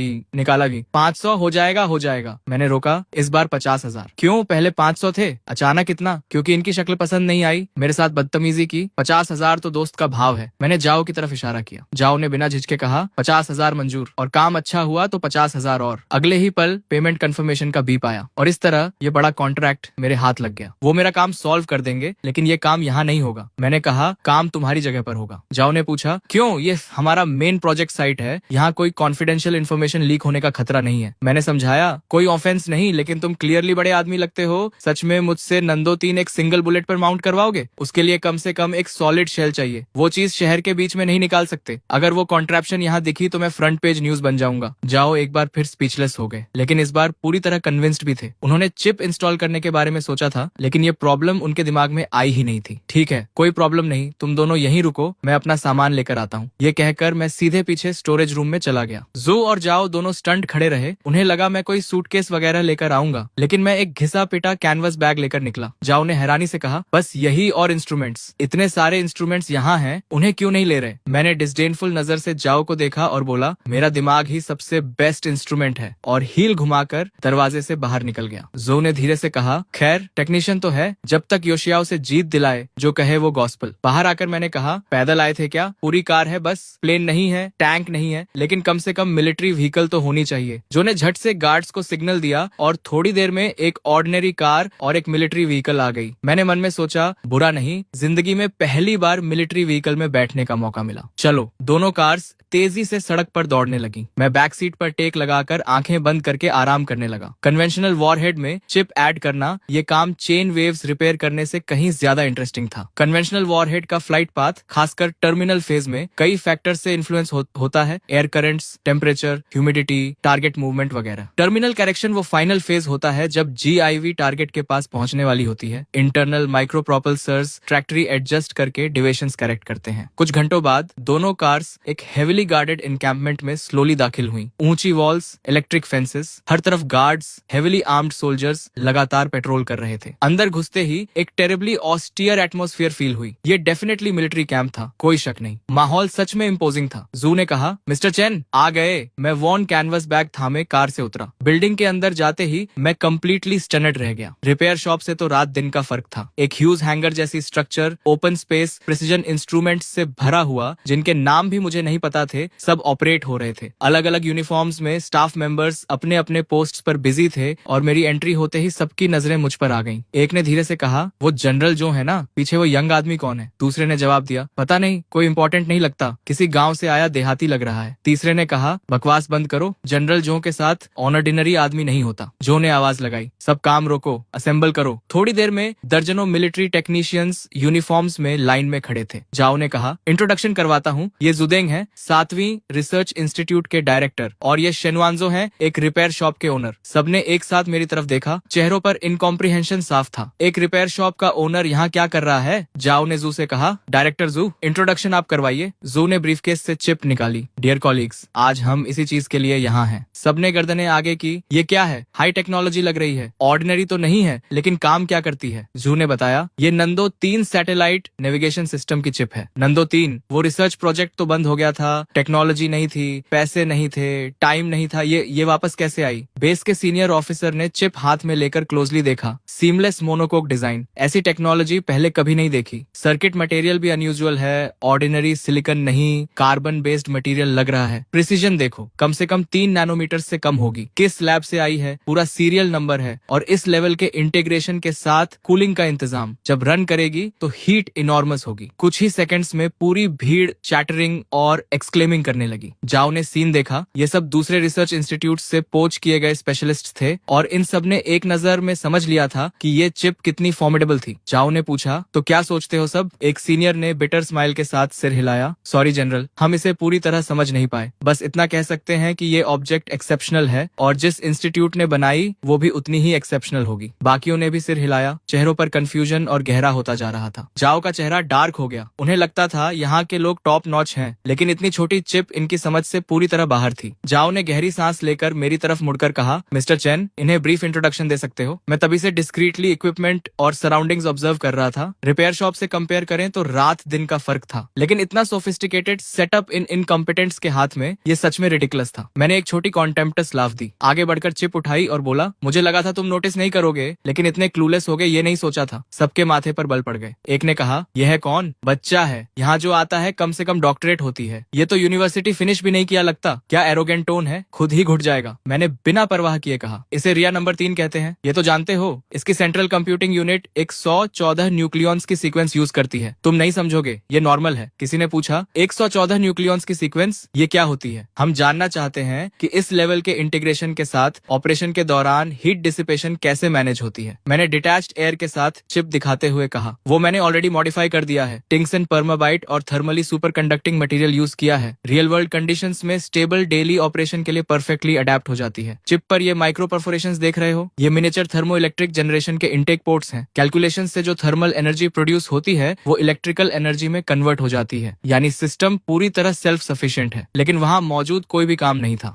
भी। 500 हो जाएगा। मैंने रोका, इस बार 50,000। क्यों? पहले 500 थे, अचानक इतना? क्योंकि इनकी शक्ल पसंद नहीं आई, मेरे साथ बदतमीजी की। 50,000 तो दोस्त का भाव है। मैंने जाओ की तरफ इशारा किया। जाओ ने बिना झिझके कहा 50,000 मंजूर, और काम अच्छा हुआ तो 50,000 और। अगले ही पल पेमेंट कंफर्मेशन का बीप आया और इस तरह ये बड़ा कॉन्ट्रैक्ट मेरे हाथ लग गया। वो मेरा काम सॉल्व कर देंगे, लेकिन ये काम यहाँ नहीं होगा। मैंने कहा काम तुम्हारी जगह पर होगा। जाओ ने पूछा क्यों? ये हमारा मेन प्रोजेक्ट साइट है, यहाँ कोई कॉन्फिडेंशियल इन्फॉर्मेशन लीक होने का खतरा नहीं है। मैंने समझाया कोई ऑफेंस नहीं, लेकिन तुम क्लियरली बड़े आदमी लगते हो। सच में मुझसे नंदो 3 एक सिंगल बुलेट पर माउंट करवाओगे? उसके लिए कम से कम एक सॉलिड शेल चाहिए। वो चीज शहर के बीच में नहीं निकाल सकते। अगर वो कॉन्ट्रैप्शन यहाँ दिखी तो मैं फ्रंट पेज न्यूज बन जाऊंगा। जाओ एक बार फिर स्पीचलेस हो गए, लेकिन इस बार पूरी तरह कन्विंस्ड भी थे। उन्होंने चिप इंस्टॉल करने के बारे में सोचा था, लेकिन ये प्रॉब्लम उनके दिमाग में आई ही नहीं थी। ठीक है, कोई प्रॉब्लम नहीं, तुम दोनों यहीं रुको, मैं अपना सामान लेकर आता हूँ। ये कहकर मैं सीधे पीछे स्टोरेज रूम में चला गया। जू और जाओ दोनों स्टंट खड़े रहे। उन्हें लगा मैं कोई सूटकेस वगैरह लेकर आऊंगा, लेकिन मैं एक घिसा पिटा कैनवस बैग लेकर निकला। जाओ ने हैरानी से कहा बस यही और इंस्ट्रूमेंट्स? इतने सारे इंस्ट्रूमेंट्स यहाँ हैं, उन्हें क्यों नहीं ले रहे? मैंने डिस्डेनफुल नजर से जाओ को देखा और बोला मेरा दिमाग ही सबसे बेस्ट इंस्ट्रूमेंट है, और हील घुमाकर दरवाजे से बाहर निकल गया। जो ने धीरे से कहा खैर टेक्नीशियन तो है, जब तक योशियाओ से जीत दिलाए जो कहे वो गॉस्पल। बाहर आकर मैंने कहा पैदल आए थे क्या? पूरी कार है बस, प्लेन नहीं है, टैंक नहीं है, लेकिन कम से कम मिलिट्री व्हीकल तो होनी चाहिए। जो ने झट से गार्ड्स को सिग्नल दिया और थोड़ी देर में एक ऑर्डिनरी कार और एक मिलिट्री व्हीकल आ गई। मैंने मन में सोचा बुरा नहीं, जिंदगी में पहली बार मिलिट्री व्हीकल में बैठने का मौका मिला। चलो। दोनों कार्स तेजी से सड़क पर दौड़ने लगी। मैं बैक सीट पर टेक लगाकर आंखें बंद करके आराम करने लगा। कन्वेंशनल वॉरहेड में चिप ऐड करना ये काम चेन वेव्स रिपेयर करने से कहीं ज्यादा इंटरेस्टिंग था। कन्वेंशनल वॉरहेड का फ्लाइट पाथ खासकर टर्मिनल फेज में कई फैक्टर से इन्फ्लुएंस होता है, air currents, temperature, humidity, target movement वगैरह। टर्मिनल करेक्शन वो फाइनल फेज होता है जब GIV टारगेट के पास पहुंचने वाली होती है। इंटरनल माइक्रो प्रोपल्सर्स ट्रैक्टरी एडजस्ट करके डिविएशंस करेक्ट करते हैं। कुछ घंटों बाद दोनों कार्स एक हेविली गार्डेड एनकैंपमेंट में स्लोली दाखिल हुई। ऊंची वॉल्स, इलेक्ट्रिक फेंसेस, हर तरफ गार्ड्स, हेविली आर्म्ड सोल्जर्स लगातार पेट्रोल कर रहे थे। अंदर घुसते ही एक टेरिबली ऑस्टियर एटमॉस्फेयर फील हुई। ये डेफिनेटली मिलिट्री कैंप था, कोई शक नहीं। माहौल सच में इम्पोजिंग था। जू ने कहा मिस्टर चेन आ गए। मैं वॉन कैनवस बैग थामे कार से उतरा। बिल्डिंग के अंदर जाते ही मैं कंप्लीटली स्टनड रह गया। रिपेयर शॉप से तो रात दिन का फर्क था। एक ह्यूज हैंगर जैसी structure, open space, precision instruments से भरा हुआ, जिनके नाम भी मुझे नहीं पता थे, सब ऑपरेट हो रहे थे। अलग अलग यूनिफॉर्म्स में स्टाफ मेंबर्स अपने अपने पोस्ट पर बिजी थे, और मेरी एंट्री होते ही सबकी नजरें मुझ पर आ गईं। एक ने धीरे से कहा वो जनरल जो है ना, पीछे वो यंग आदमी कौन है? दूसरे ने जवाब दिया पता नहीं, कोई इंपॉर्टेंट नहीं लगता, किसी गांव से आया देहाती लग रहा है। तीसरे ने कहा बकवास बंद करो, जनरल जो के साथ ऑर्डिनरी आदमी नहीं होता। जो ने आवाज लगाई सब काम रोको, असेंबल करो। थोड़ी देर में दर्जनों मिलिट्री टेक्नीशियंस यूनिफॉर्म्स में लाइन में खड़े थे। जाओ ने कहा इंट्रोडक्शन करवाता हूँ, ये जुदेंग है 7वीं रिसर्च इंस्टीट्यूट के डायरेक्टर, और ये शेनवांजो हैं एक रिपेयर शॉप के ओनर। सबने एक साथ मेरी तरफ देखा। चेहरों पर इनकॉम्प्रिहेंशन साफ था। एक रिपेयर शॉप का ओनर यहाँ क्या कर रहा है? जाओ ने जू से कहा डायरेक्टर जू, इंट्रोडक्शन आप करवाइए। जू ने ब्रीफकेस से चिप निकाली। डियर कॉलीग्स, आज हम इसी चीज के लिए यहाँ हैं। सबने गर्दनें आगे की। ये क्या है? हाई टेक्नोलॉजी लग रही है, ऑर्डिनरी तो नहीं है, लेकिन काम क्या करती है? जू ने बताया ये नंदो 3 सैटेलाइट नेविगेशन सिस्टम की चिप है। नंदो 3 वो रिसर्च प्रोजेक्ट तो बंद हो गया था, टेक्नोलॉजी नहीं थी, पैसे नहीं थे, टाइम नहीं था, ये वापस कैसे आई? बेस के सीनियर ऑफिसर ने चिप हाथ में लेकर क्लोजली देखा। सीमलेस मोनोकोक डिजाइन, ऐसी टेक्नोलॉजी पहले कभी नहीं देखी। सर्किट मटेरियल भी अनयूजुअल है, ऑर्डिनरी सिलिकॉन नहीं, कार्बन बेस्ड मटेरियल लग रहा है। प्रिसीजन देखो, कम से कम 3 नैनोमीटर से कम होगी। किस लैब से आई है, पूरा सीरियल नंबर है, और इस लेवल के इंटीग्रेशन के साथ कूलिंग का इंतजाम। जब रन करेगी तो हीट इनॉर्मस होगी। कुछ ही सेकंड्स में पूरी भीड़ चैटरिंग और एक्सक्लेमिंग करने लगी। जाओ ने सीन देखा। ये सब दूसरे रिसर्च इंस्टीट्यूट से पोच किए गए स्पेशलिस्ट थे, और इन सब ने एक नजर में समझ लिया था कि ये चिप कितनी फॉर्मिडेबल थी। जाओ ने पूछा तो क्या सोचते हो सब? एक सीनियर ने बिटर स्माइल के साथ सिर हिलाया। सॉरी जनरल, हम इसे पूरी तरह समझ नहीं पाए। बस इतना कह सकते हैं कि ये ऑब्जेक्ट एक्सेप्शनल है, और जिस इंस्टीट्यूट ने बनाई वो भी उतनी ही एक्सेप्शनल होगी। बाकियों ने भी सिर हिलाया। चेहरों पर कंफ्यूजन और गहरा होता जा रहा था। जाओ का चेहरा डार्क हो गया। उन्हें लगता था यहाँ के लोग टॉप नॉच हैं, लेकिन इतनी छोटी चिप इनकी समझ से पूरी तरह बाहर थी। जाओ ने गहरी सांस लेकर मेरी तरफ मुड़कर कहा मिस्टर चेन, इन्हें ब्रीफ इंट्रोडक्शन दे सकते हो? मैं तभी से डिस्क्रीटली इक्विपमेंट और सराउंडिंग्स ऑब्जर्व कर रहा था। रिपेयर शॉप से कंपेयर करें तो रात दिन का फर्क था, लेकिन इतना सोफिस्टिकेटेड सेटअप इन इनकॉम्पिटेंट्स के हाथ में ये सच में रिडिकुलस था। मैंने एक छोटी कॉन्टेम्प्टस लाफ दी, आगे बढ़कर चिप उठाई और बोला मुझे लगा था तुम नोटिस नहीं करोगे, लेकिन इतने क्लूलेस हो गए ये नहीं सोचा था। सबके माथे पर बल पड़ गए। एक ने कहा यह है कौन? बच्चा है, यहाँ यहाँ जो आता है कम से कम डॉक्टरेट होती है, ये तो यूनिवर्सिटी फिनिश भी नहीं किया लगता। क्या एरोगेंट टोन है, खुद ही घुट जाएगा। मैंने बिना परवाह किए कहा, इसे रिया नंबर 3 कहते हैं, ये तो जानते हो। इसकी सेंट्रल कंप्यूटिंग यूनिट 114 न्यूक्लियॉन्स की सीक्वेंस यूज करती है। तुम नहीं समझोगे, ये नॉर्मल है। किसी ने पूछा 114 न्यूक्लियॉन्स की सीक्वेंस ये क्या होती है। हम जानना चाहते हैं कि इस लेवल के इंटीग्रेशन के साथ ऑपरेशन के दौरान हीट डिसिपेशन कैसे मैनेज होती है। मैंने डिटैच्ड एयर के साथ चिप दिखाते हुए कहा, वो मैंने ऑलरेडी मॉडिफाई कर दिया है। टिंगसन परमाबाइट और thermally super conducting material use किया है। रियल वर्ल्ड कंडीशंस में स्टेबल डेली ऑपरेशन के लिए परफेक्टली अडेप्ट हो जाती है। चिप पर ये माइक्रो परफोरेशंस देख रहे हो, ये मिनिएचर थर्मो इलेक्ट्रिक जनरेशन के इनटेक पोर्ट्स हैं। कैलकुलेशन से जो थर्मल एनर्जी प्रोड्यूस होती है वो इलेक्ट्रिकल एनर्जी में कन्वर्ट हो जाती है, यानी सिस्टम पूरी तरह सेल्फ सफिशिएंट है। लेकिन वहां मौजूद कोई भी काम नहीं था।